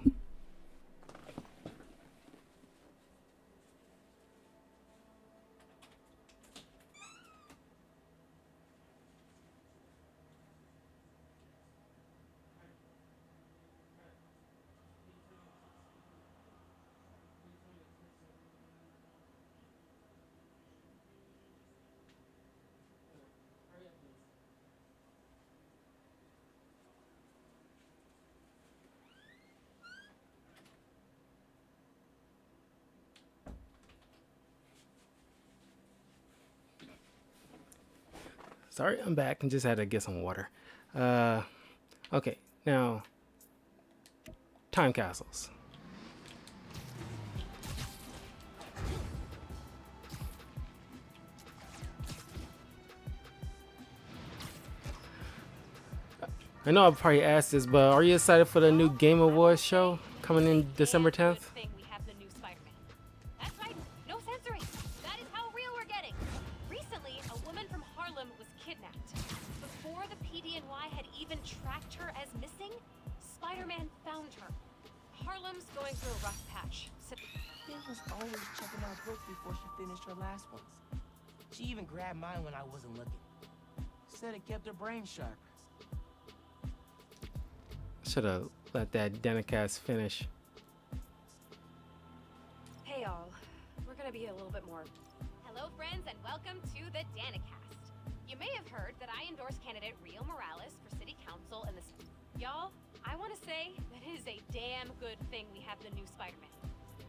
Sorry, I'm back and just had to get some water. Okay, now time castles. I know I'll probably ask this, but are you excited for the new Game Awards show coming in December 10th? Thing we have the new Spider-Man. That's right, no censoring. That is how real we're getting. Recently, a woman from Harlem was kidnapped. Before the PD&Y had even tracked her as missing, Spider-Man found her. Harlem's going through a rough patch. Finn was always checking out books before she finished her last ones. She even grabbed mine when I wasn't looking. Said it kept her brain sharp. Should have let that Danicast finish. Hey y'all, we're gonna be a little bit more. Hello friends and welcome to the Danicast. You may have heard that I endorsed candidate Rio Morales for city council and the... Y'all, I want to say that it is a damn good thing we have the new Spider-Man.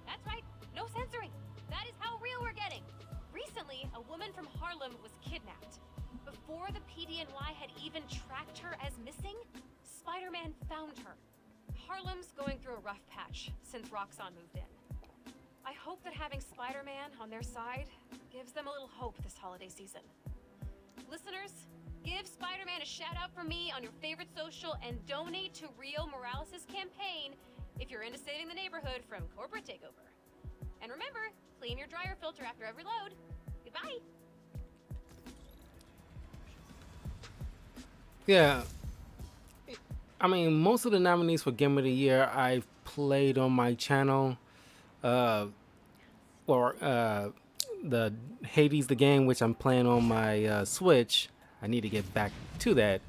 That's right, no censoring. That is how real we're getting. Recently, a woman from Harlem was kidnapped. Before the PD&Y had even tracked her as missing, Spider-Man found her. Harlem's going through a rough patch since Roxxon moved in. I hope that having Spider-Man on their side gives them a little hope this holiday season. Listeners, give Spider-Man a shout out from me on your favorite social and donate to Rio Morales' campaign if you're into saving the neighborhood from corporate takeover. And remember, clean your dryer filter after every load. Goodbye. Yeah. I mean, most of the nominees for Game of the Year I've played on my channel. The Hades the game, which I'm playing on my Switch. I need to get back to that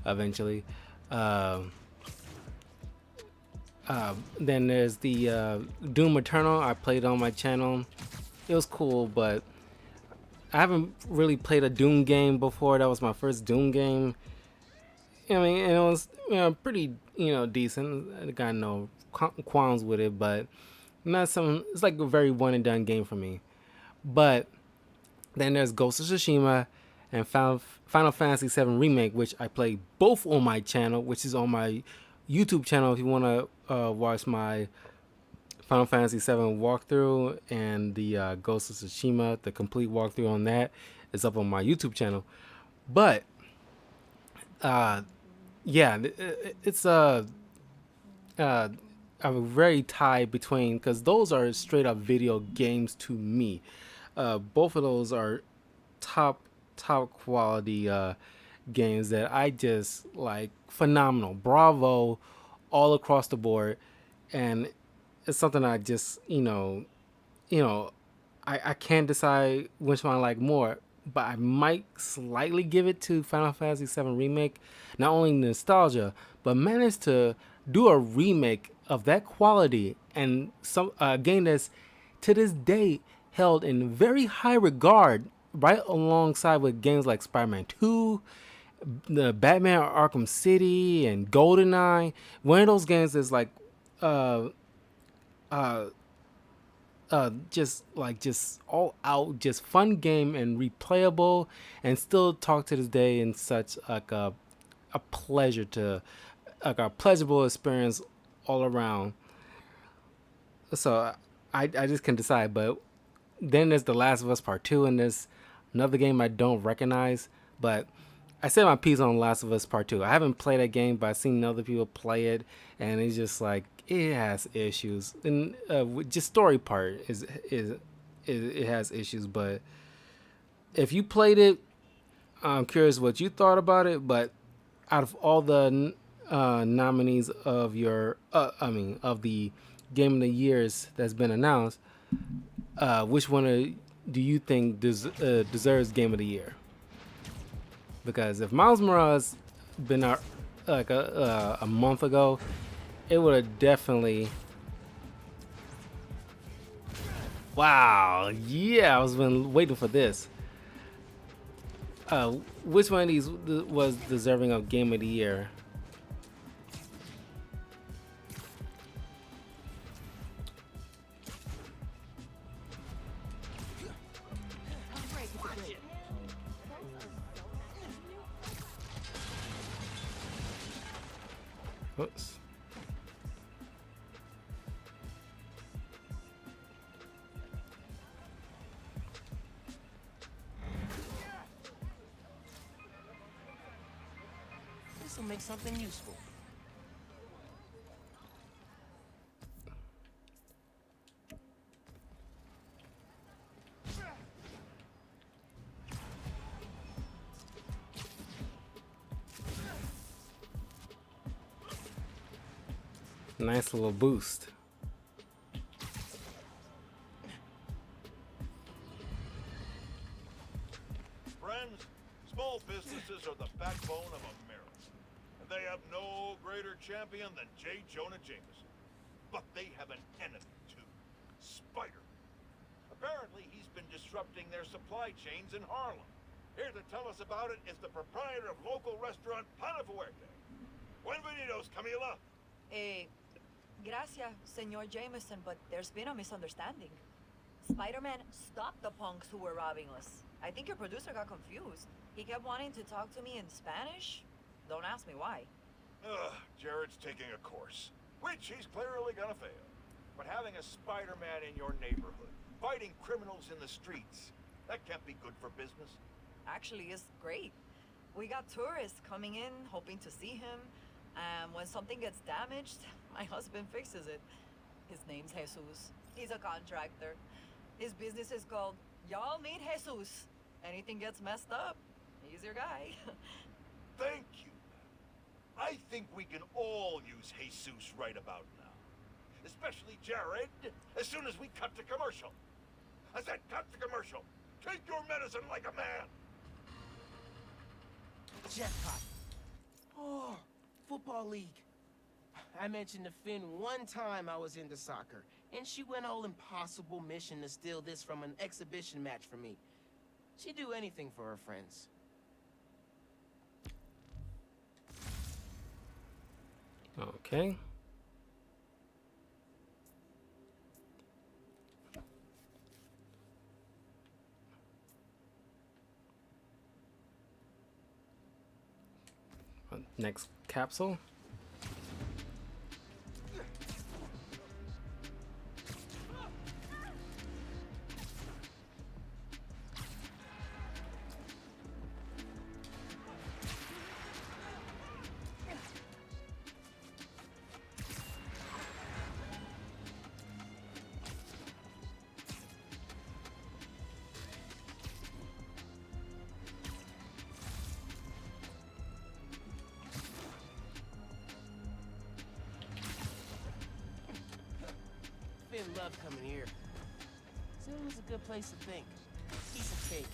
eventually. Then there's the Doom Eternal I played on my channel. It was cool, but I haven't really played a Doom game before. That was my first Doom game. I mean, and it was pretty decent. I got no qualms with it, but not some. It's like a very one and done game for me. But then there's Ghost of Tsushima and Final Fantasy VII Remake, which I play both on my channel, which is on my YouTube channel. If you want to watch my Final Fantasy VII walkthrough and the Ghost of Tsushima, the complete walkthrough on that is up on my YouTube channel. But yeah, it's a very tie between, because those are straight up video games to me. Both of those are top quality games that I just like. Phenomenal, bravo, all across the board, and it's something I just I can't decide which one I like more, but I might slightly give it to Final Fantasy VII Remake. Not only nostalgia, but managed to do a remake of that quality and some game that's to this day held in very high regard, right alongside with games like Spider-Man 2, the Batman Arkham City, and GoldenEye. One of those games is like just all out, just fun game and replayable, and still talk to this day in such like a pleasure to, like a pleasurable experience all around. So I just can't decide. But then there's The Last of Us Part 2, and there's another game I don't recognize, but I said my piece on Last of Us Part 2. I haven't played that game, but I've seen other people play it, and it's just like, it has issues. And just story part is it has issues, but if you played it, I'm curious what you thought about it. But out of all the nominees of your of the Game of the Years that's been announced, which one do you think deserves Game of the Year? Because if Miles Morales been out like a month ago, it would have definitely. Wow, yeah, I was been waiting for this. Which one of these was deserving of Game of the Year? Oops. This'll make something useful. Nice little boost. Friends, small businesses are the backbone of America. And they have no greater champion than J. Jonah Jameson. But they have an enemy, too. Spider. Apparently, he's been disrupting their supply chains in Harlem. Here to tell us about it is the proprietor of local restaurant Pana Fuerte. Buenvenidos, Camila. Gracias, Senor Jameson, but there's been a misunderstanding. Spider-Man stopped the punks who were robbing us. I think your producer got confused. He kept wanting to talk to me in Spanish. Don't ask me why. Jared's taking a course, which he's clearly gonna fail. But having a Spider-Man in your neighborhood, fighting criminals in the streets, that can't be good for business. Actually, it's great. We got tourists coming in, hoping to see him. And when something gets damaged, my husband fixes it. His name's Jesus. He's a contractor. His business is called Y'all Meet Jesus. Anything gets messed up, he's your guy. Thank you. I think we can all use Jesus right about now. Especially Jared, as soon as we cut to commercial. I said cut to commercial. Take your medicine like a man. Jackpot. Oh, football league. I mentioned to Finn one time I was into soccer, and she went all impossible mission to steal this from an exhibition match for me. She'd do anything for her friends. Okay. Next capsule. Finn loved coming here. Said it was a good place to think. Piece of cake.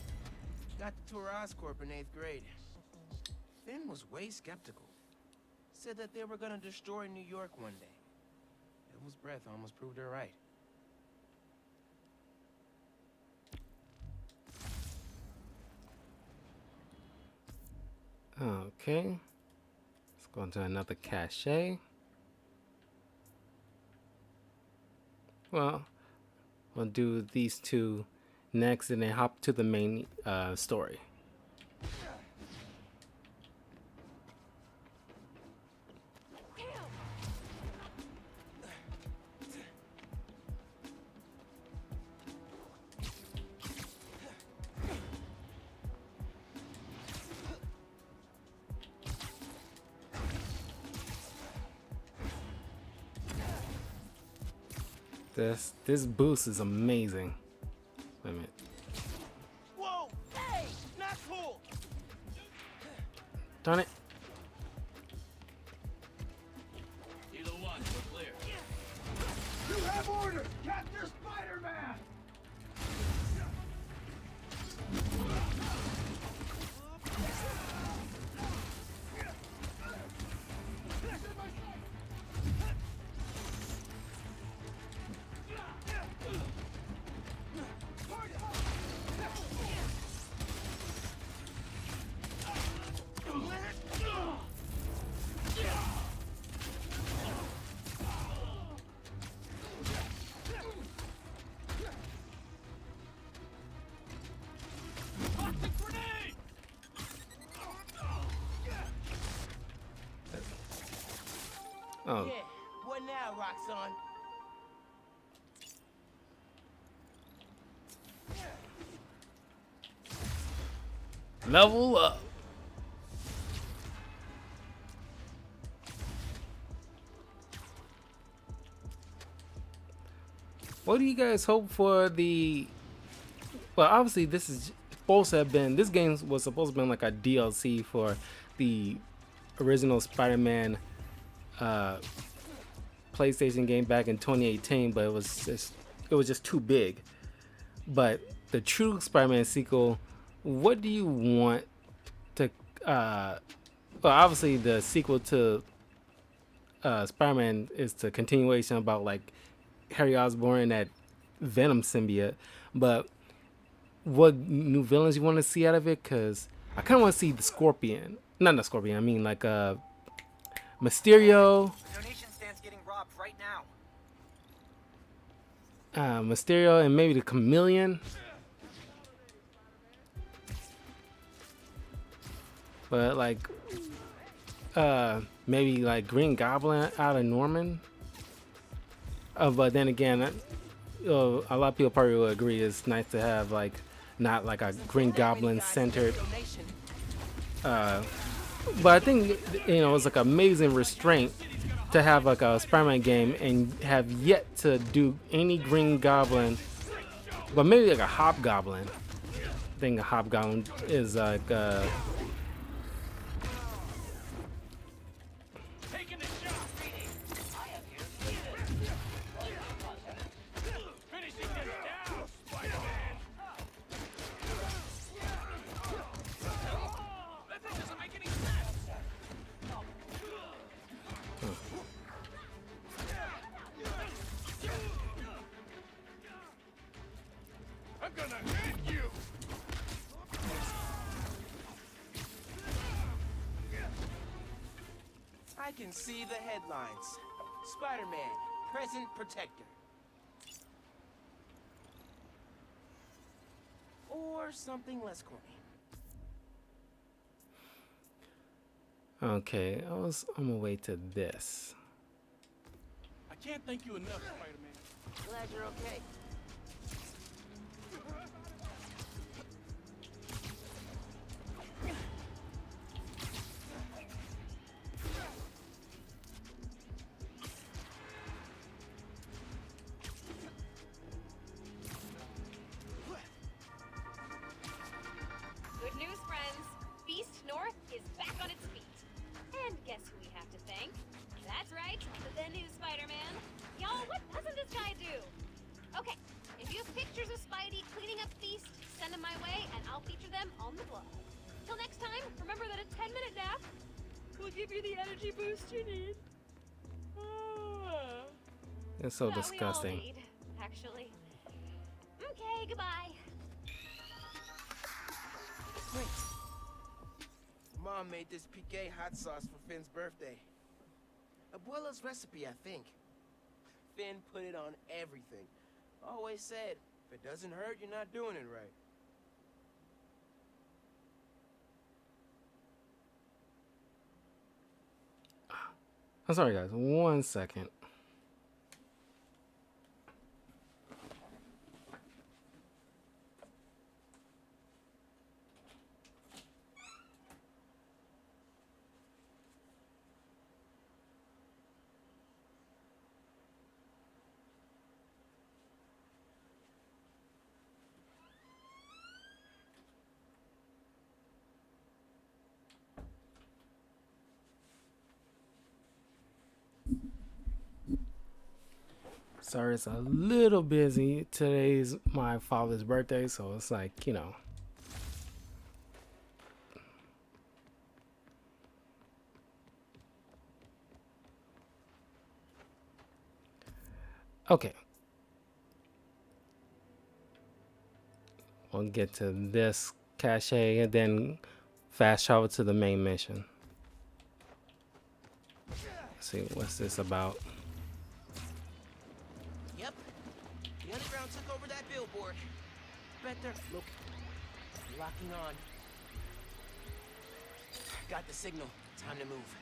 Got to tour Oscorp in 8th grade. Finn was way skeptical. Said that they were gonna destroy New York one day. Devil's breath almost proved her right. Okay. Let's go into another cache. Well, we'll do these two next and then hop to the main story. This boost is amazing. Wait a minute. Whoa! Hey! Not cool! Darn it. Either one, we're clear. You have orders! Capture Spider-Man! Oh. Yeah, what now, Roxanne? Level up. What do you guys hope for the? Well, obviously this is supposed to have been. This game was supposed to have been like a DLC for the original Spider-Man PlayStation game back in 2018, but it was just too big. But the true Spider-Man sequel, what do you want to? Well, obviously the sequel to Spider-Man is the continuation about like Harry Osborn and that Venom symbiote. But what new villains you want to see out of it? Because I kind of want to see the Scorpion. Not the Scorpion. I mean like Mysterio. Donation stand's getting robbed right now. Mysterio and maybe the Chameleon. But like maybe like Green Goblin out of Norman. But then again, a lot of people probably will agree it's nice to have like not like a Green Goblin centered. But I think it's like amazing restraint to have like a Spider-Man game and have yet to do any Green Goblin, but maybe like a Hobgoblin. I think a Hobgoblin is like I'm gonna hit you! I can see the headlines. Spider-Man, present protector. Or something less corny. okay. I'm gonna wait to this. I can't thank you enough, Spider-Man. Glad you're okay. Good news, friends. Beast North is back on its feet. And guess who we have to thank? That's right, the new Spider-Man. Y'all, what doesn't this guy do? Okay, if you have pictures of Spidey cleaning up Beast, send them my way, and I'll feature them on the blog. Till next time, remember that a 10-minute nap will give you the energy boost you need. It's so Well, we all disgusting. need, actually. Okay, goodbye. Wait. Mom made this piqué hot sauce for Finn's birthday. Abuela's recipe, I think. Finn put it on everything. Always said, if it doesn't hurt, you're not doing it right. I'm sorry, guys. 1 second. Sorry, it's a little busy. Today's my father's birthday, so it's like, Okay. We'll get to this cache and then fast travel to the main mission. Let's see, what's this about? Yep. The underground took over that billboard. Better look. Locking on. Got the signal. Time to move.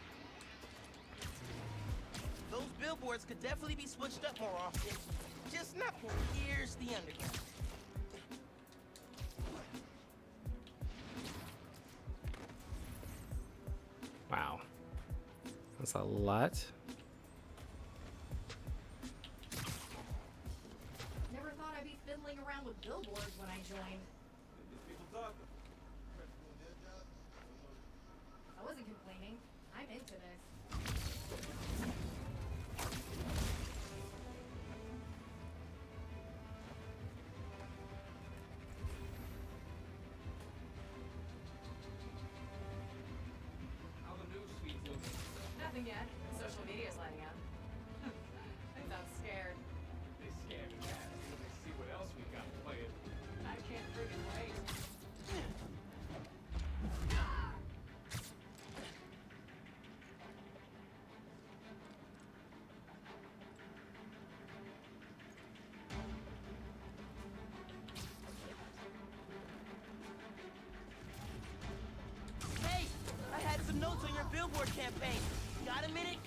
Those billboards could definitely be switched up more often. Just not for here's the underground. Wow. That's a lot. Never thought I'd be fiddling around with billboards when I joined. I wasn't complaining. I'm into this. How the news feeds looking? Nothing yet. Social media's lighting up. I sound scared. They scared of that. They see what else we got playing. I can't friggin' wait. Hey, I had some notes on your billboard campaign. Got a minute?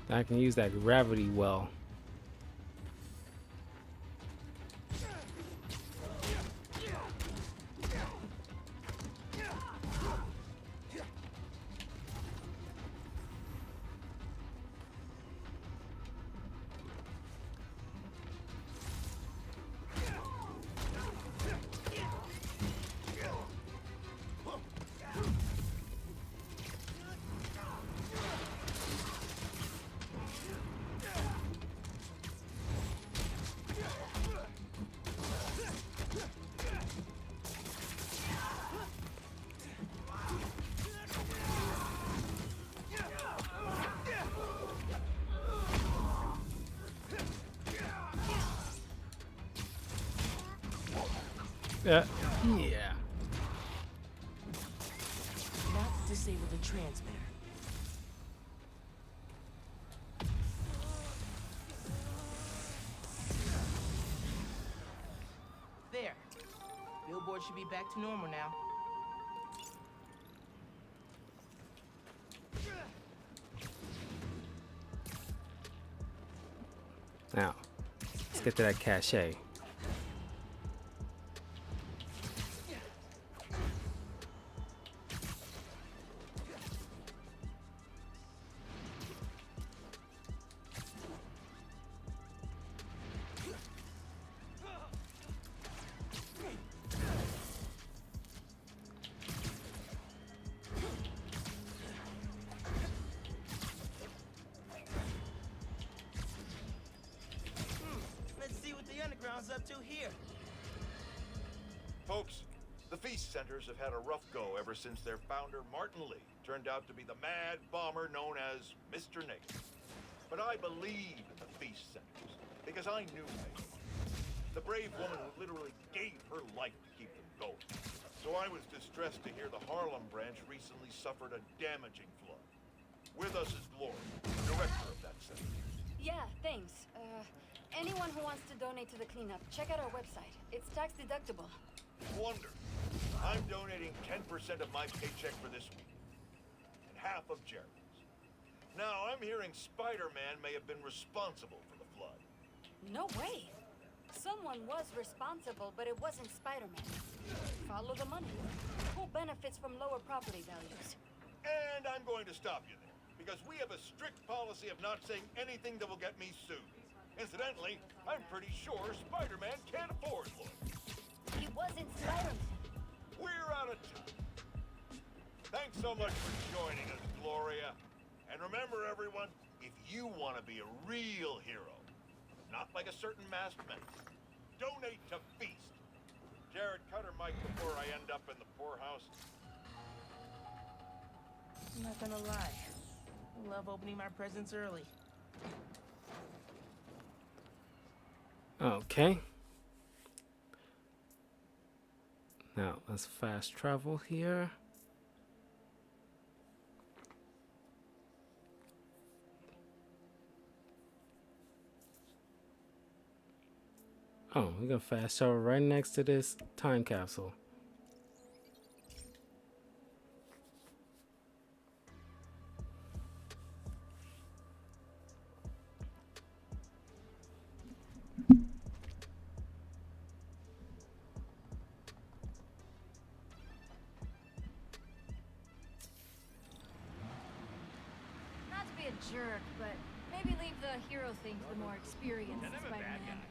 I can use that gravity well. Yeah. Not disable the transmitter. There. Billboard should be back to normal now. Now, let's get to that cachet. Let's see what the underground's up to here. Folks, the feast centers have had a rough go ever since their founder, Martin Lee, turned out to be the mad bomber known as Mr. Negative. But I believe in the feast centers because I knew Megan, the brave woman who literally gave her life to keep them going. So I was distressed to hear the Harlem branch recently suffered a damaging flood. With us is Glory, director of that center. Yeah, thanks. Anyone who wants to donate to the cleanup, check out our website. It's tax deductible. Wonder. I'm donating 10% of my paycheck for this week, and half of Jerry's. Now, I'm hearing Spider-Man may have been responsible for the flood. No way. Someone was responsible, but it wasn't Spider-Man. Follow the money. Who benefits from lower property values? And I'm going to stop you there, because we have a strict policy of not saying anything that will get me sued. Incidentally, I'm pretty sure Spider-Man can't afford lawyers. He wasn't Spider-Man. We're out of time. Thanks so much for joining us, Gloria. And remember, everyone, if you want to be a real hero, not like a certain masked menace, donate to Feast. Jared, cut her mic before I end up in the poorhouse. I'm not gonna lie. I love opening my presents early. Okay. Now, let's fast travel here. Oh, we're gonna fast travel right next to this time capsule. Not to be a jerk, but maybe leave the hero thing to the more experienced Spider-Man.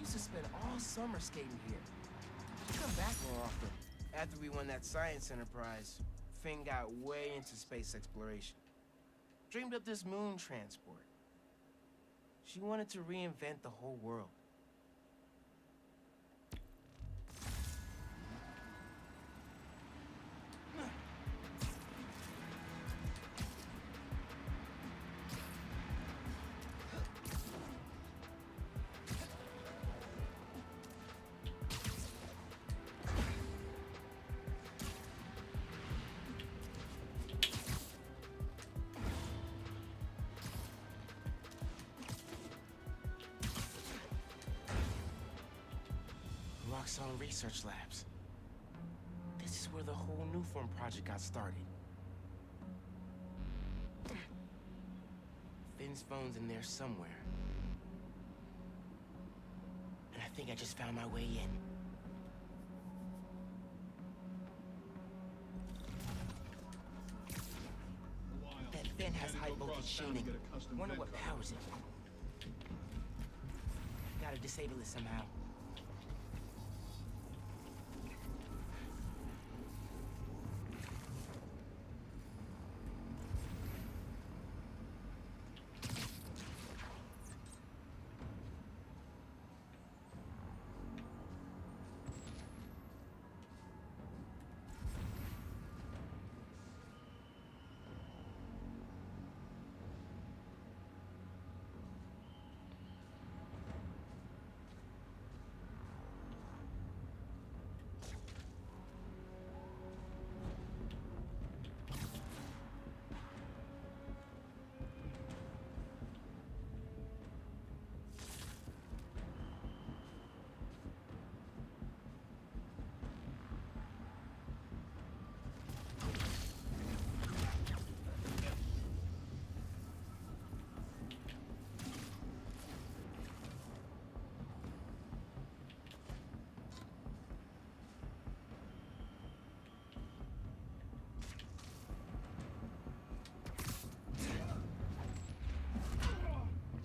Used to spend all summer skating here. Should come back more often. After we won that science enterprise, Finn got way into space exploration. Dreamed up this moon transport. She wanted to reinvent the whole world. Roxxon Research Labs. This is where the whole Newform project got started. Finn's phone's in there somewhere. And I think I just found my way in. That Finn has high voltage shielding. Wonder what powers it. Gotta disable it somehow.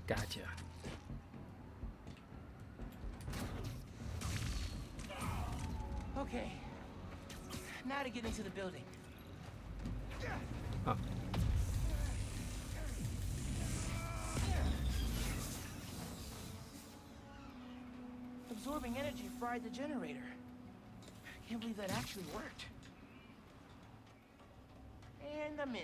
Gotcha. Okay. Now to get into the building. Oh. Absorbing energy fried the generator. Can't believe that actually worked. And I'm in.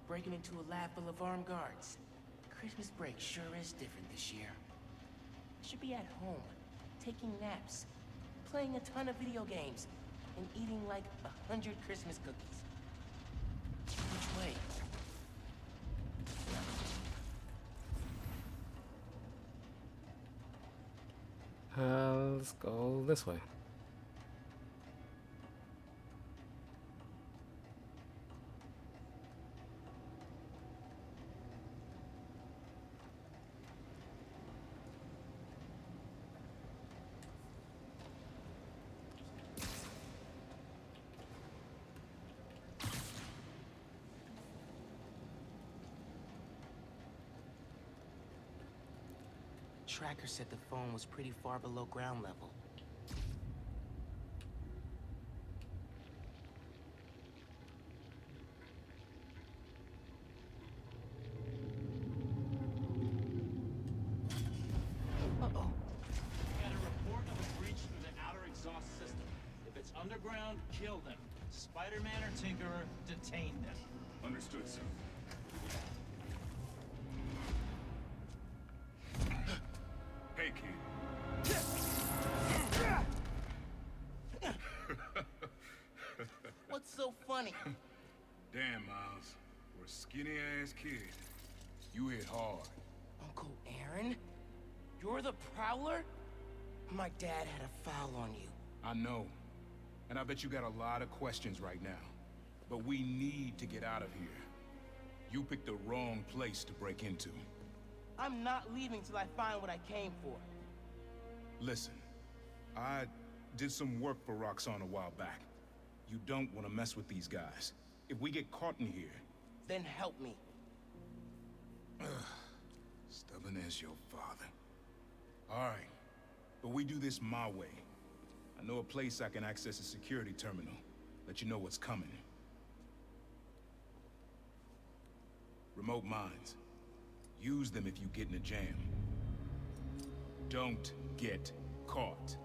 Breaking into a lab full of armed guards. Christmas break sure is different this year. I should be at home, taking naps, playing a ton of video games, and eating like 100 Christmas cookies. Which way? Let's go this way. tracker said the phone was pretty far below ground level. Uh-oh. We got a report of a breach through the outer exhaust system. If it's underground, kill them. Spider-Man or Tinkerer, detain them. Understood, sir. Hey, kid. What's so funny? Damn, Miles. For a skinny-ass kid, you hit hard. Uncle Aaron? You're the Prowler? My dad had a foul on you. I know. And I bet you got a lot of questions right now. But we need to get out of here. You picked the wrong place to break into. I'm not leaving till I find what I came for. Listen, I did some work for Roxxon a while back. You don't want to mess with these guys. If we get caught in here... Then help me. Stubborn as your father. All right, but we do this my way. I know a place I can access a security terminal. Let you know what's coming. Remote mines. Use them if you get in a jam. Don't get caught.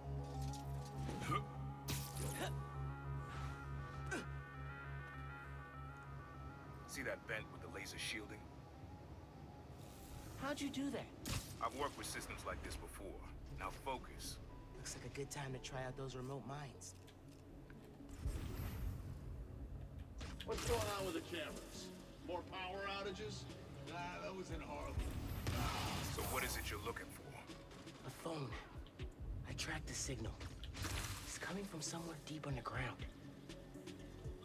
See that vent with the laser shielding? How'd you do that? I've worked with systems like this before. Now focus. Looks like a good time to try out those remote mines. What's going on with the cameras? More power outages? Nah, that was in Harlem. So what is it you're looking for? A phone. I tracked the signal. It's coming from somewhere deep underground.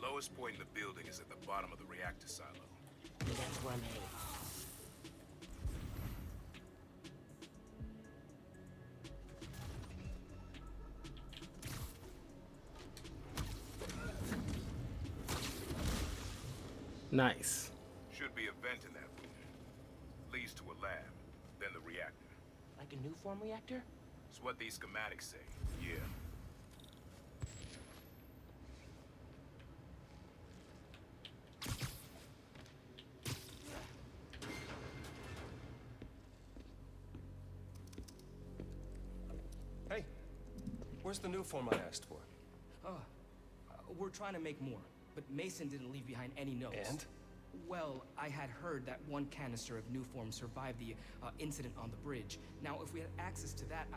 Lowest point in the building is at the bottom of the reactor silo. And that's where I'm headed. Nice. Should be a vent in that room. Leads to a lab, then the reactor. Like a new form reactor? It's what these schematics say, yeah. Hey, where's the new form I asked for? We're trying to make more, but Mason didn't leave behind any notes. And? Well, I had heard that one canister of new form survived the incident on the bridge. Now, if we had access to that,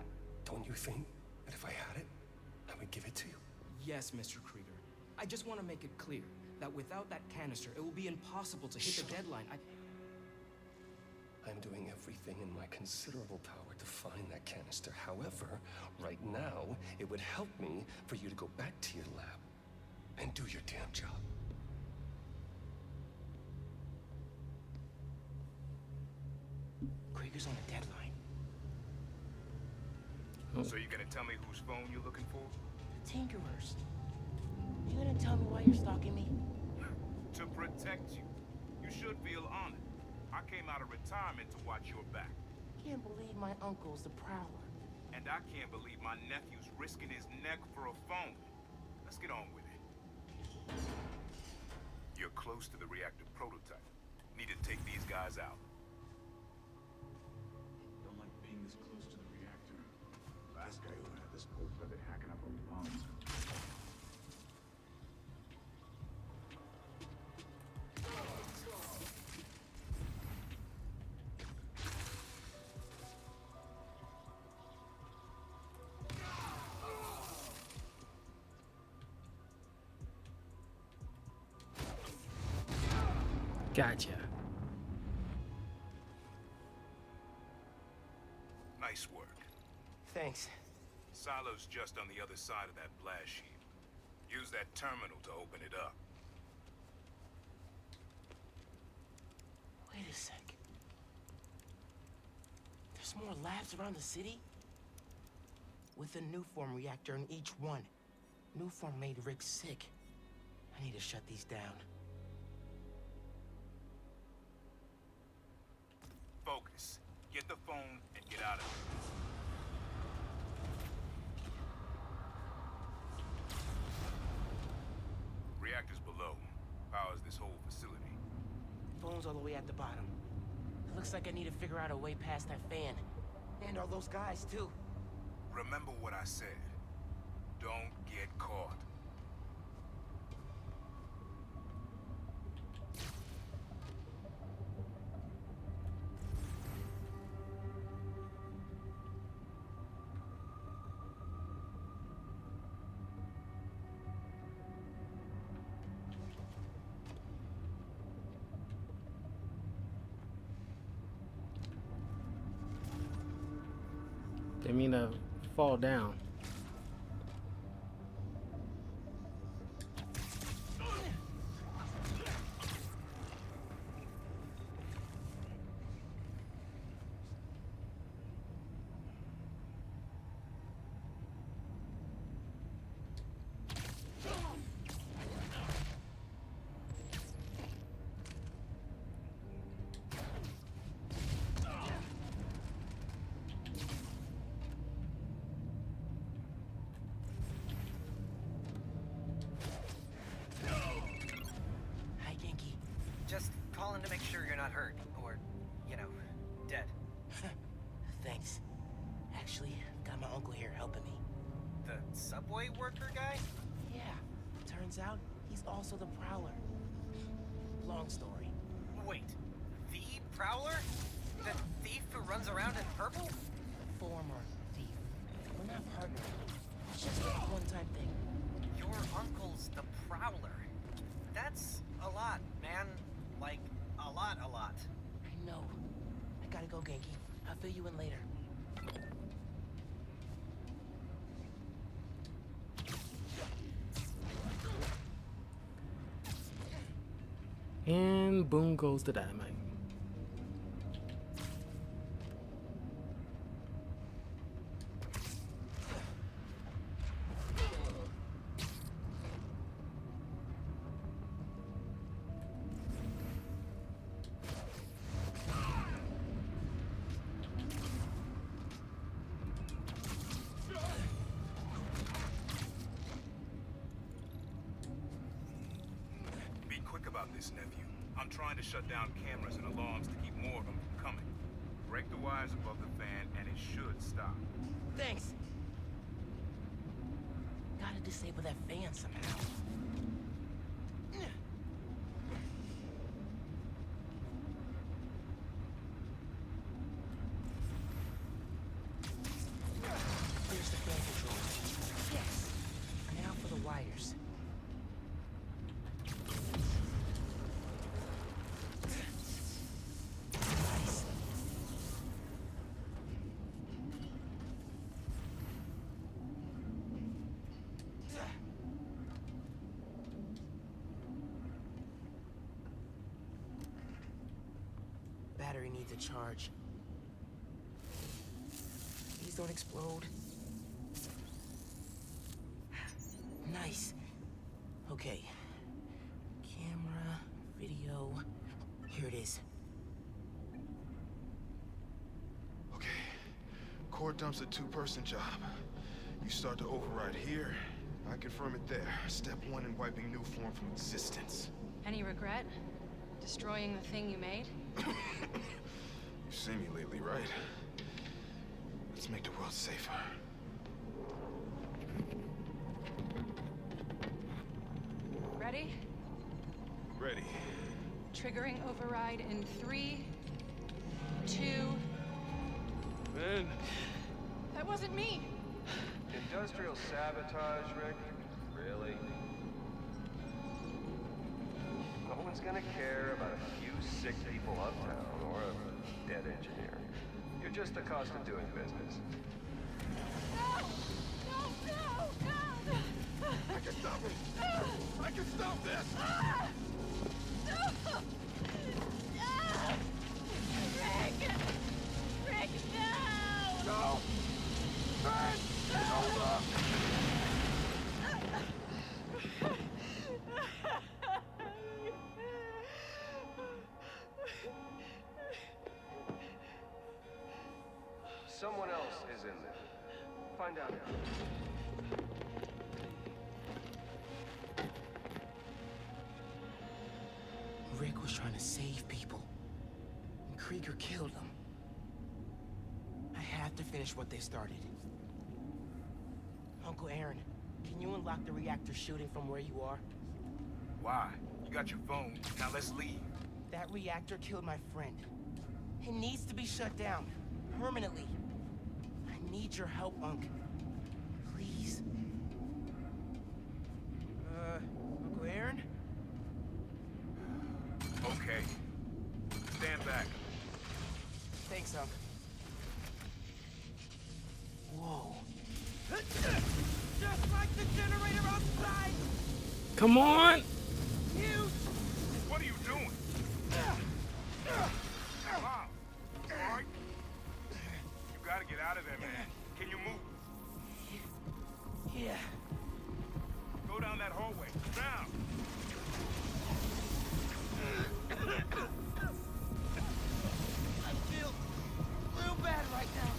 Don't you think that if I had it, I would give it to you? Yes, Mr. Krieger. I just want to make it clear that without that canister, it will be impossible to hit the deadline. I'm doing everything in my considerable power to find that canister. However, right now, it would help me for you to go back to your lab and do your damn job. Krieger's on a deadline. So you're gonna tell me whose phone you're looking for? Tinkerers. You gonna tell me why you're stalking me? To protect you. You should feel honored. I came out of retirement to watch your back. Can't believe my uncle's the Prowler. And I can't believe my nephew's risking his neck for a phone. Let's get on with it. You're close to the reactor prototype. Need to take these guys out. Don't like being this close to the reactor. Last guy who had this pole started hacking up our phones. Gotcha. Nice work. Thanks. Silo's just on the other side of that blast shield. Use that terminal to open it up. Wait a sec. There's more labs around the city? With a new form reactor in each one. New form made Rick sick. I need to shut these down. Focus. Get the phone and get out of here. Reactors below. Powers this whole facility. Phone's all the way at the bottom. It looks like I need to figure out a way past that fan. And all those guys, too. Remember what I said. Don't get caught. They mean to fall down. Hi, Genki. Just calling to make sure you're not hurt, or, you know, dead. Thanks. Actually, got my uncle here helping me. The subway worker guy? Yeah. Turns out, he's also the Prowler. Long story. Wait, the Prowler? The thief who runs around in purple? Former thief. We're not partnering. It's just a one-time thing. Your uncle's the Prowler. That's a lot, man. Like, a lot. I know. I gotta go, Genki. I'll fill you in later. And boom goes the dynamite. Be quick about this, nephew. I'm trying to shut down cameras and alarms to keep more of them from coming. Break the wires above the fan and it should stop. Thanks. Gotta disable that fan somehow. There's the fan controller. Yes. Now for the wires. Nice. Battery needs a charge. Please don't explode. Nice. Okay. Camera, video. Here it is. Okay. Core dump's a two-person job. You start to override here. I confirm it there. Step one in wiping new form from existence. Any regret? Destroying the thing you made? You've seen me lately, right? Let's make the world safer. Ready? Ready. Triggering override in 3, 2... Ben! That wasn't me! Industrial sabotage, Rick? Really? No one's gonna care about a few sick people uptown or a dead engineer. You're just a cost of doing business. I can stop it! I can stop this! Rick, no! No! Ben! Hold up! Someone else is in there. Find out. Rick was trying to save people, and Krieger killed him. I have to finish what they started. Uncle Aaron, can you unlock the reactor shooting from where you are? Why? You got your phone. Now let's leave. That reactor killed my friend. It needs to be shut down. Permanently. I need your help, Unc. Please. Uncle Aaron? Okay. Stand back. Thanks, Unc. Whoa. Just like the generator outside! Come on! What are you doing? Wow. All right? You gotta get out of there, man. Can you move? Yeah. Go down that hallway. Down! I feel real bad right now.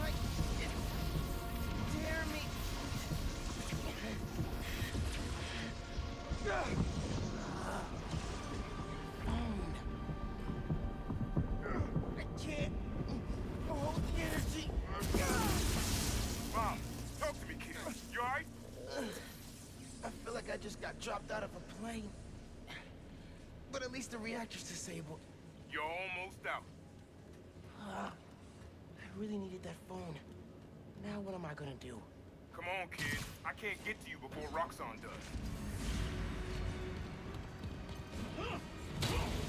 Like it tear me. I can't hold the energy. Mom, talk to me, kid. You alright? I feel like I just got dropped out of a plane. But at least the reactor's disabled. You're almost out. I really needed that phone. Now what am I gonna do? Come on, kid. I can't get to you before Roxxon does.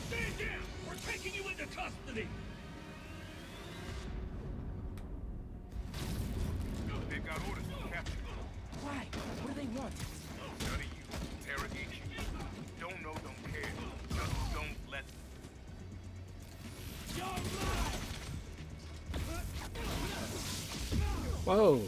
Stand down! We're taking you into custody! They've got orders to capture you. Why? What do they want? Study you, interrogate you. Don't know, don't care. Just don't let them. Whoa.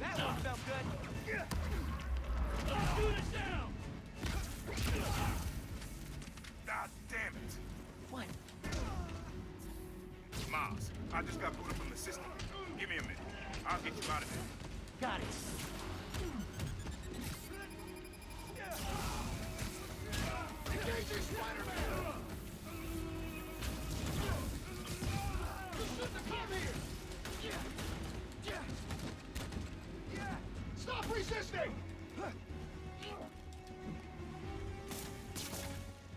That one felt good. God damn it. What? Miles, I just got booted from the system. Give me a minute. I'll get you out of there. Got it. Engaging Spider-Man! Stop resisting!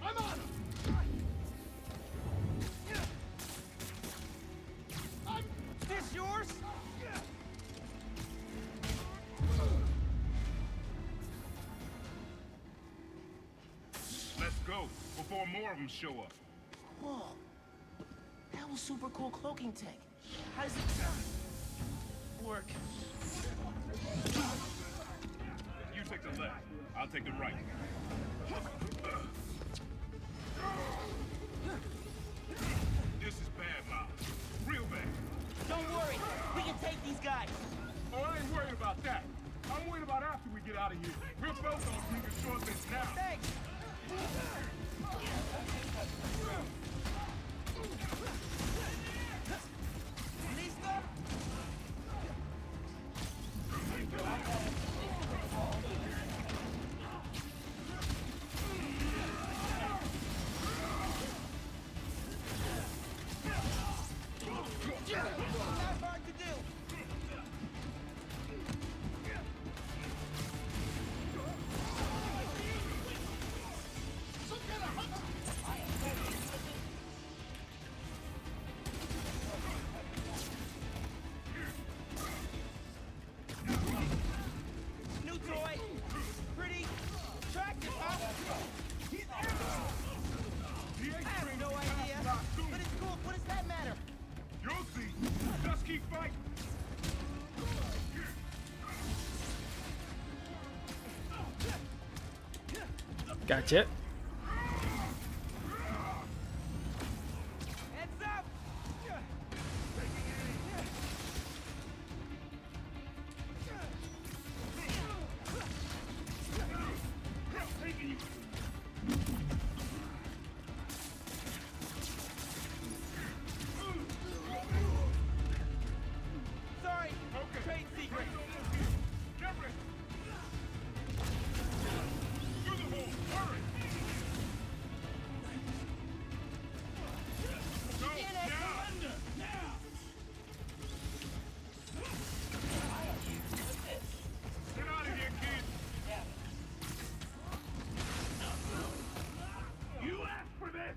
I'm on him! This yours? Let's go, before more of them show up. Whoa. That was super cool cloaking tech. How does it work? You take the left, I'll take the right. This is bad, Miles. Real bad. Don't worry. We can take these guys. Oh, I ain't worried about that. I'm worried about after we get out of here. We're both on Krieger's short list now. Thanks. Lista? Not hard to do. New toy. Pretty attractive, huh? I have no idea, but it's cool. What does that matter? You'll see. Just keep fighting. Gotcha. Heads up! Sorry, trade secret. You asked for this!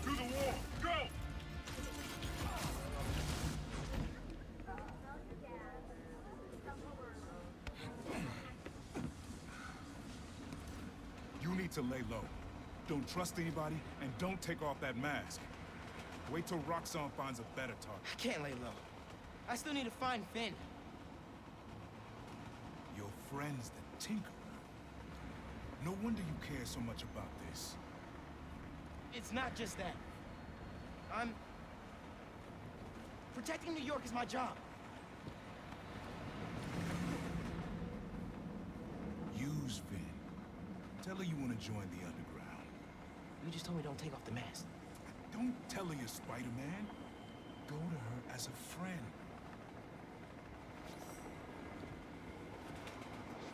To the wall! Go! You need to lay low. Don't trust anybody, and don't take off that mask. Wait till Roxxon finds a better target. I can't lay low. I still need to find Finn. Your friend's the Tinkerer. No wonder you care so much about this. It's not just that. Protecting New York is my job. Use Vin. Tell her you want to join the underground. You just told me don't take off the mask. Don't tell her you're Spider-Man. Go to her as a friend.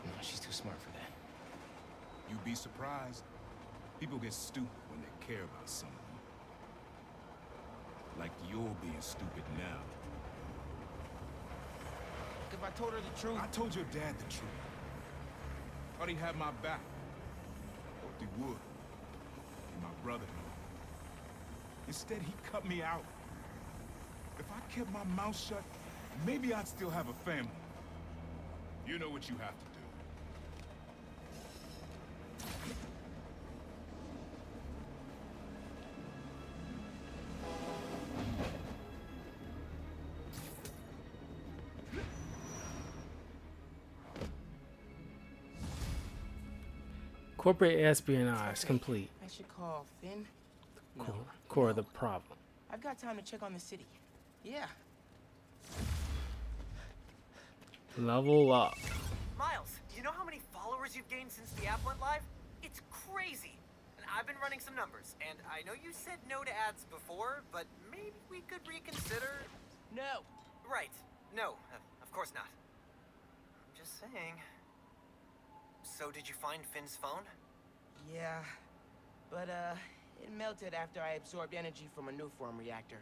No, she's too smart for that. You'd be surprised. People get stupid when they care about someone. Like you're being stupid now. If I told her the truth... I told your dad the truth. Thought he'd have my back. Hoped he would. And my brother. Instead, he cut me out. If I kept my mouth shut, maybe I'd still have a family. You know what you have to do. Corporate espionage complete. I should call Finn. No. Core of the problem. I've got time to check on the city. Yeah. Level up. Miles, you know how many followers you've gained since the app went live? It's crazy. And I've been running some numbers, and I know you said no to ads before, but maybe we could reconsider... No. Right. No, of course not. I'm just saying. So did you find Finn's phone? Yeah. But, it melted after I absorbed energy from a Nuform reactor.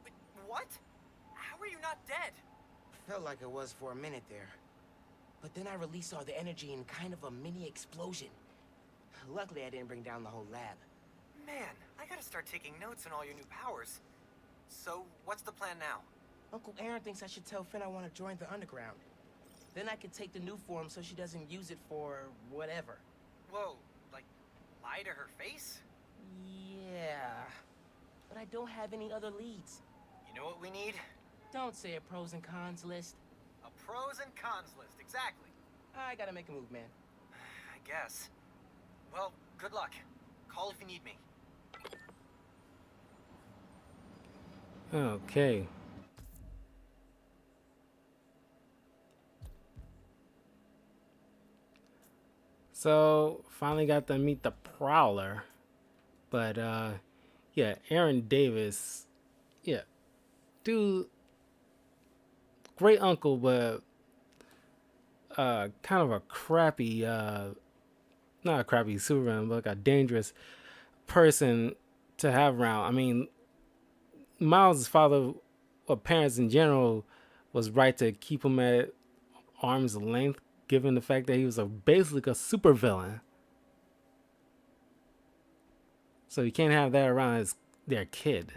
But what? How are you not dead? Felt like it was for a minute there. But then I released all the energy in kind of a mini explosion. Luckily, I didn't bring down the whole lab. Man, I gotta start taking notes on all your new powers. So, what's the plan now? Uncle Aaron thinks I should tell Finn I want to join the underground. Then I could take the new form so she doesn't use it for whatever. Whoa, like, lie to her face? Yeah. But I don't have any other leads. You know what we need? Don't say a pros and cons list. A pros and cons list, exactly. I gotta make a move, man. I guess. Well, good luck. Call if you need me. Okay. So finally got to meet the Prowler, but yeah, Aaron Davis, yeah, dude, great uncle, but kind of a crappy, not a crappy Superman, but like a dangerous person to have around. I mean, Miles' father or parents in general was right to keep him at arm's length, given the fact that he was basically a supervillain. So you can't have that around their kid.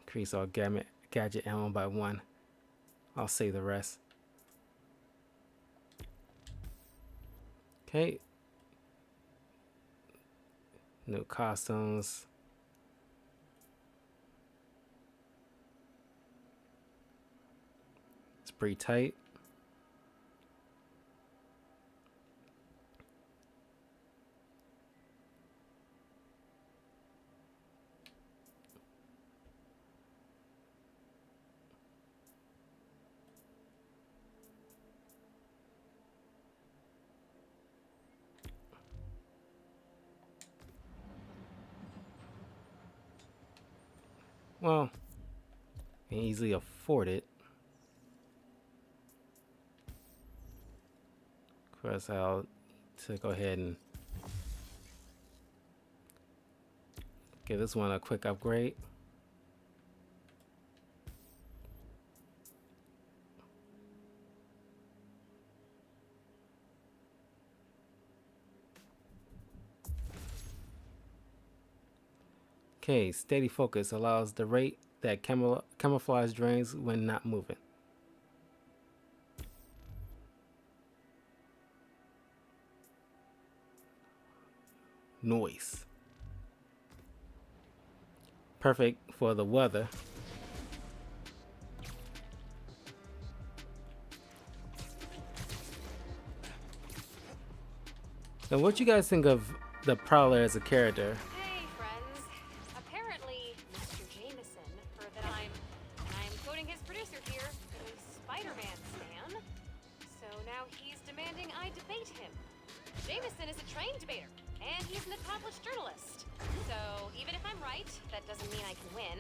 Increase all gadget ammo by 1. I'll save the rest. Okay. New costumes. It's pretty tight. Well, can easily afford it. Of course, I'll to go ahead and give this one a quick upgrade. Okay, steady focus allows the rate that camouflage drains when not moving. Noise. Perfect for the weather. Now, what you guys think of the Prowler as a character? Hey, friends. Apparently, Mr. Jameson heard that I'm quoting his producer here, a Spider-Man stan. So now he's demanding I debate him. Jameson is a trained debater, and he's an accomplished journalist. So even if I'm right, that doesn't mean I can win.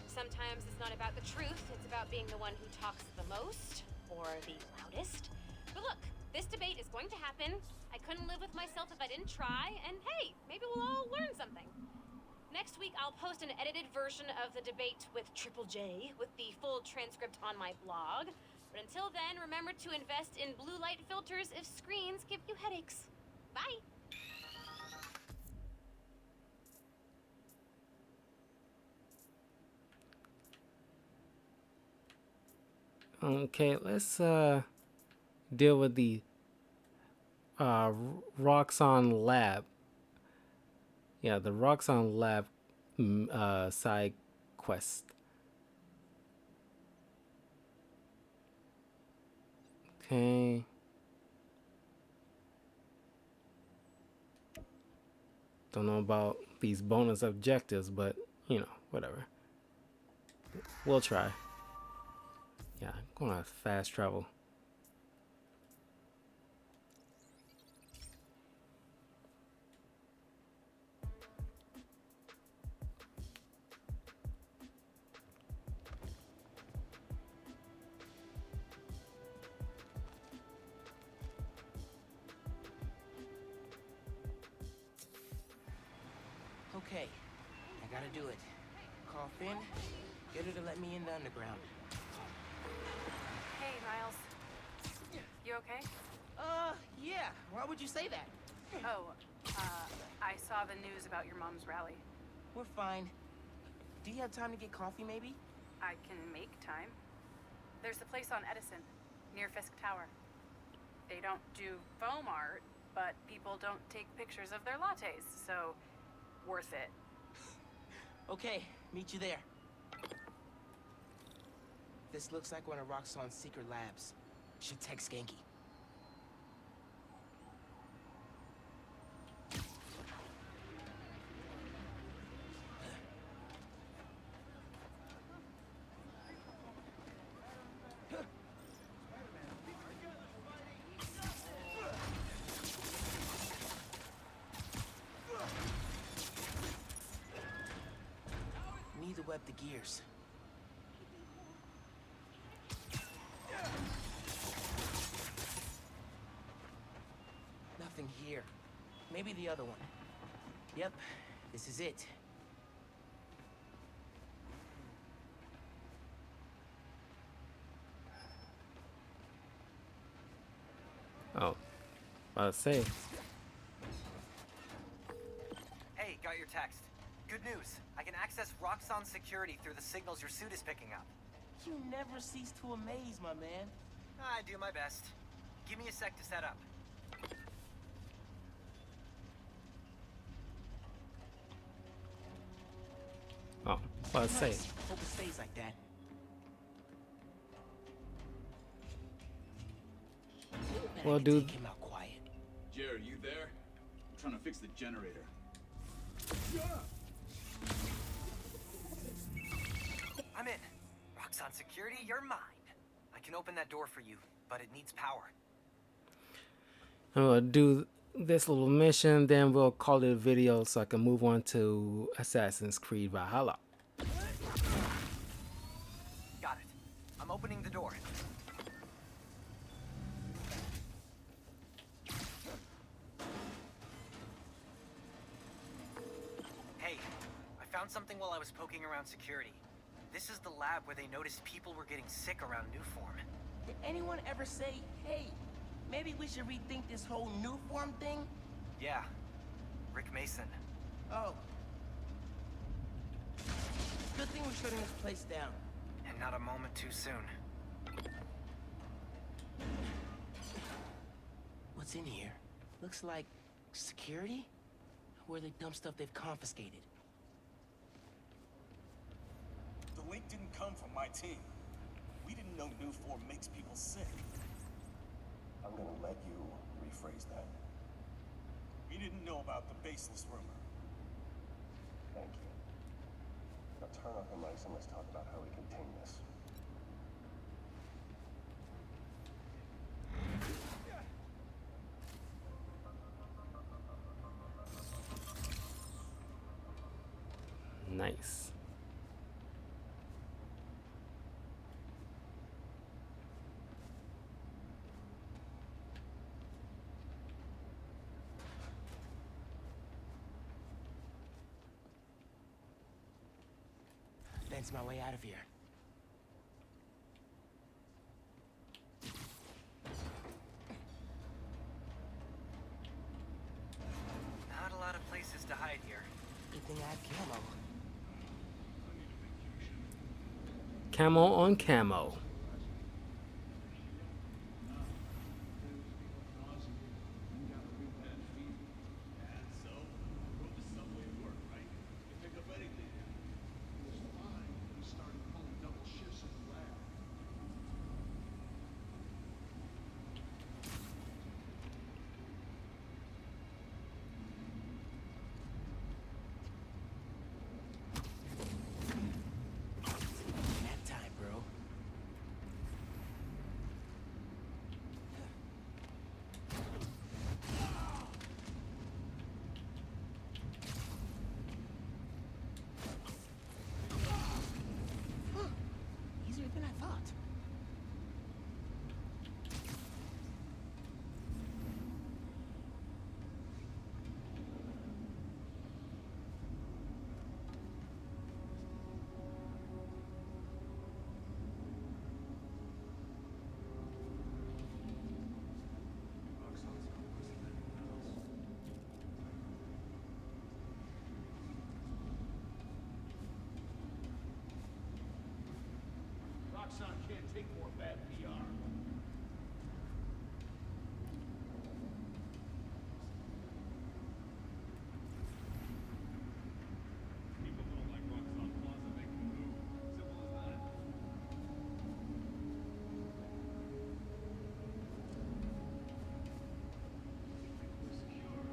Sometimes it's not about the truth, it's about being the one who talks the most, or the loudest. But look, this debate is going to happen. I couldn't live with myself if I didn't try, and hey, maybe we'll all learn something. Next week, I'll post an edited version of the debate with Triple J, with the full transcript on my blog. But until then, remember to invest in blue light filters if screens give you headaches. Bye! Okay, let's deal with the Roxxon Lab. Yeah, the Roxxon Lab side quest. Okay. Don't know about these bonus objectives, but you know, whatever. We'll try. Yeah, I'm gonna fast travel. Okay, I gotta do it. Call Finn, get her to let me in the underground. Hey, Miles. You okay? Yeah. Why would you say that? Oh, I saw the news about your mom's rally. We're fine. Do you have time to get coffee, maybe? I can make time. There's a place on Edison, near Fisk Tower. They don't do foam art, but people don't take pictures of their lattes, so worth it. Okay, meet you there. This looks like one of Roxxon's secret labs. Should text Genki. Need to web the gears. Nothing here. Maybe the other one. Yep, this is it. Oh, I'll say. Hey, got your text. Good news. I can access Roxxon security through the signals your suit is picking up. You never cease to amaze, my man. I do my best. Give me a sec to set up. Oh, well, say. Nice. Hope it stays like that. Well, dude. Take him out quiet. Jared, you there? I'm trying to fix the generator. I'm in. Roxxon Security, you're mine. I can open that door for you, but it needs power. I'm gonna do this little mission, then we'll call it a video so I can move on to Assassin's Creed Valhalla. Got it. I'm opening the door. Hey, I found something while I was poking around security. This is the lab where they noticed people were getting sick around Newform. Did anyone ever say, hey, maybe we should rethink this whole new form thing? Yeah. Rick Mason. Oh. Good thing we're shutting this place down. And not a moment too soon. What's in here? Looks like security? Where they dump stuff they've confiscated. The link didn't come from my team. We didn't know new form makes people sick. I'm gonna let you rephrase that. We didn't know about the baseless rumor. Thank you. Now turn off the mics and let's talk about how we contain this. Nice. That's my way out of here. Not a lot of places to hide here. Good thing I have camo. Camo on camo. Nap time, bro. Easier than I thought. Roxxon can't take more bad PR. People don't like Roxxon Plaza making a move. Simple as that. We're secure.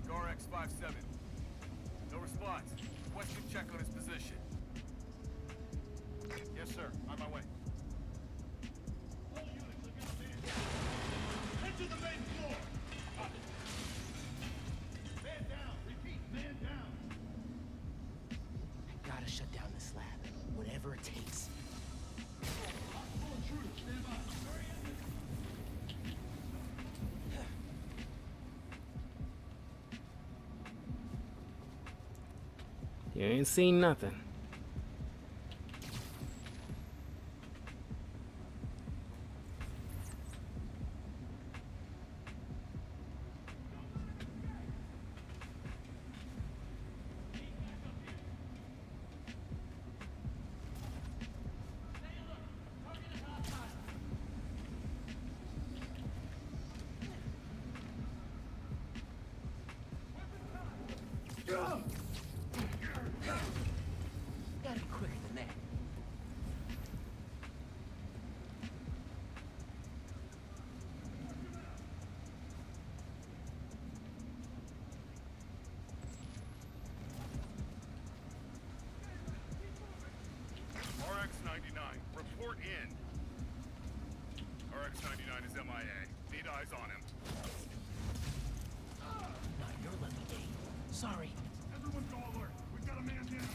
RX-57. No response. Requesting check on his position. Yes, sir. On my way. Head to the main floor! Man down! Repeat, man down! I gotta shut down this lab, whatever it takes. Stand by. You ain't seen nothing. Gotta be quicker than that. RX-99, report in. RX-99 is MIA. Need eyes on him. Not your lucky day. Sorry. Everyone go alert. We've got a man down.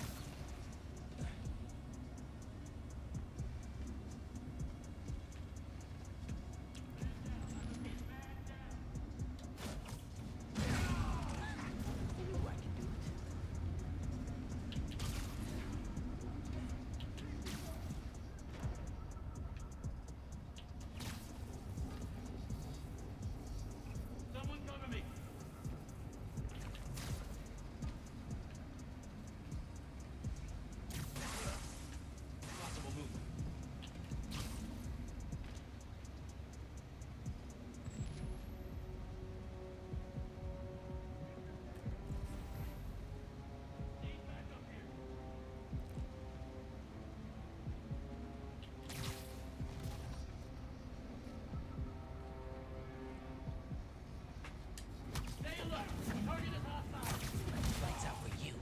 Someone cover me. Possible movement. Stay alert. Target is hostile. Lights out for you.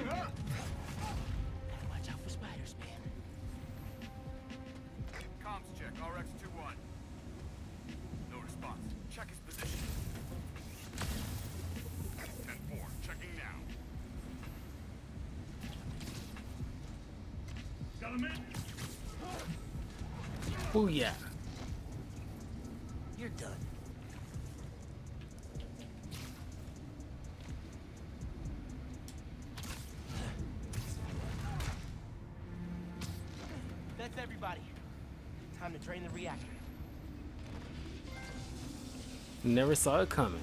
Gotta watch out for spiders, man. Comms check, RX-21. No response. Check his position. 10-4, checking now. Got a man? Oh yeah. You're done. That's everybody. Time to drain the reactor. Never saw it coming.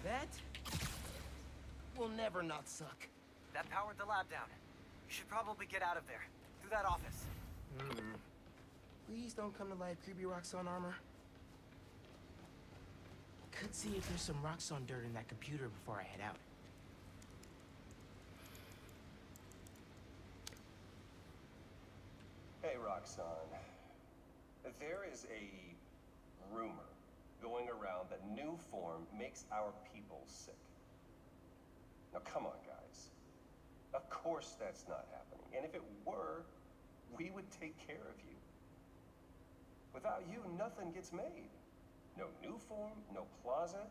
That will never not suck. That powered the lab down. You should probably get out of there. Through that office. Please don't come to life, creepy Roxxon armor. Could see if there's some Roxxon dirt in that computer before I head out. Hey, Roxanne. There is a rumor going around that new form makes our people sick. Now, come on, guys. Of course that's not happening. And if it were, we would take care of you. Without you, nothing gets made. No new form, no plaza,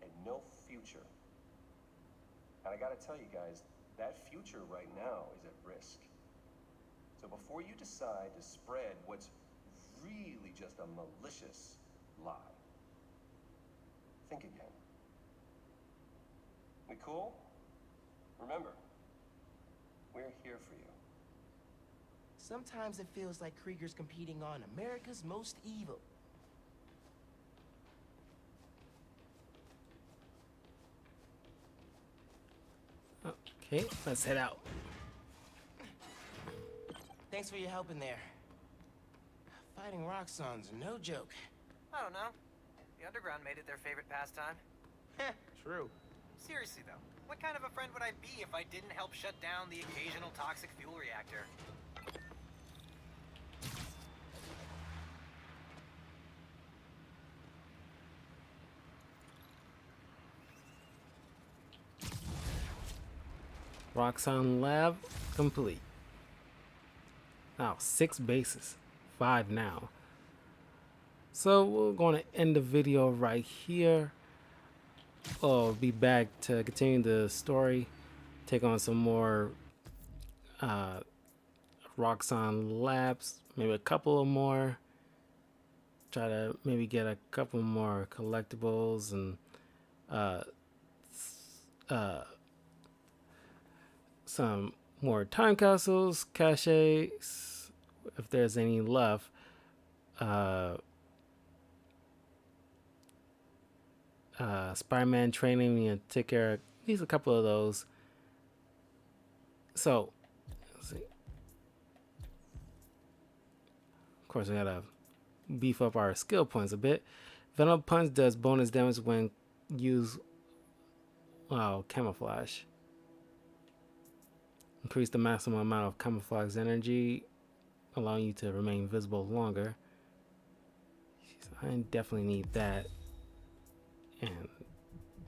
and no future. And I gotta tell you guys, that future right now is at risk. So before you decide to spread what's really just a malicious lie, think again. We cool? Remember, We're here for you. Sometimes it feels like Krieger's competing on America's Most Evil. Okay, let's head out. Thanks for your help in there. Fighting Roxxon's no joke. I don't know. The underground made it their favorite pastime. True. Seriously though, what kind of a friend would I be if I didn't help shut down the occasional toxic fuel reactor? Roxxon lab complete. Now 6 bases, 5 now. So we're going to end the video right here. I'll be back to continue the story, take on some more Roxxon labs, maybe a couple of more. Try to maybe get a couple more collectibles and some more time capsules, caches, if there's any left. Spider-Man training, and take care of at least a couple of those. So, let's see. Of course, we gotta beef up our skill points a bit. Venom Punch does bonus damage when used. Wow, camouflage. Increase the maximum amount of camouflage energy, allowing you to remain visible longer. I definitely need that. And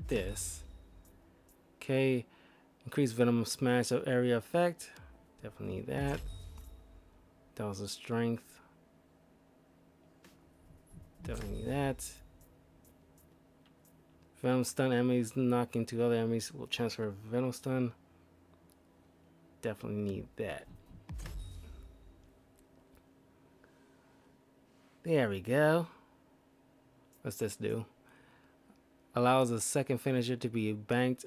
this. Okay. Increase Venom Smash of area effect. Definitely need that. That was a strength. Definitely need that. Venom stun enemies knock into other enemies will transfer Venom stun. Definitely need that. There we go. What's this do? Allows a second finisher to be banked.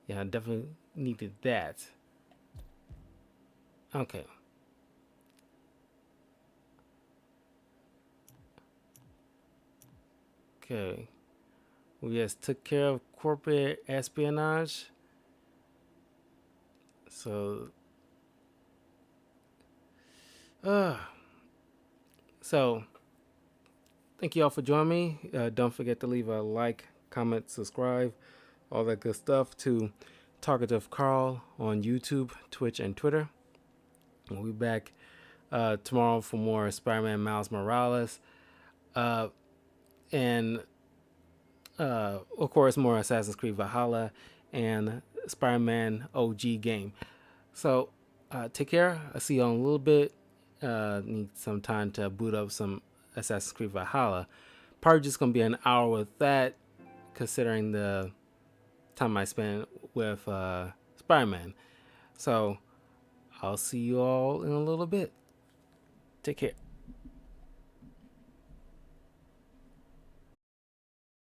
Yeah, I definitely needed that. Okay. Okay. We just took care of corporate espionage. So thank you all for joining me. Don't forget to leave a like, comment, subscribe, all that good stuff to Talkative Carl on YouTube, Twitch, and Twitter. We'll be back tomorrow for more Spider-Man Miles Morales. And of course, more Assassin's Creed Valhalla and Spider-Man OG game. So take care. I'll see you on a little bit. Need some time to boot up some Assassin's Creed Valhalla. Probably just gonna be an hour with that, considering the time I spent with Spider-Man. So I'll see you all in a little bit. Take care.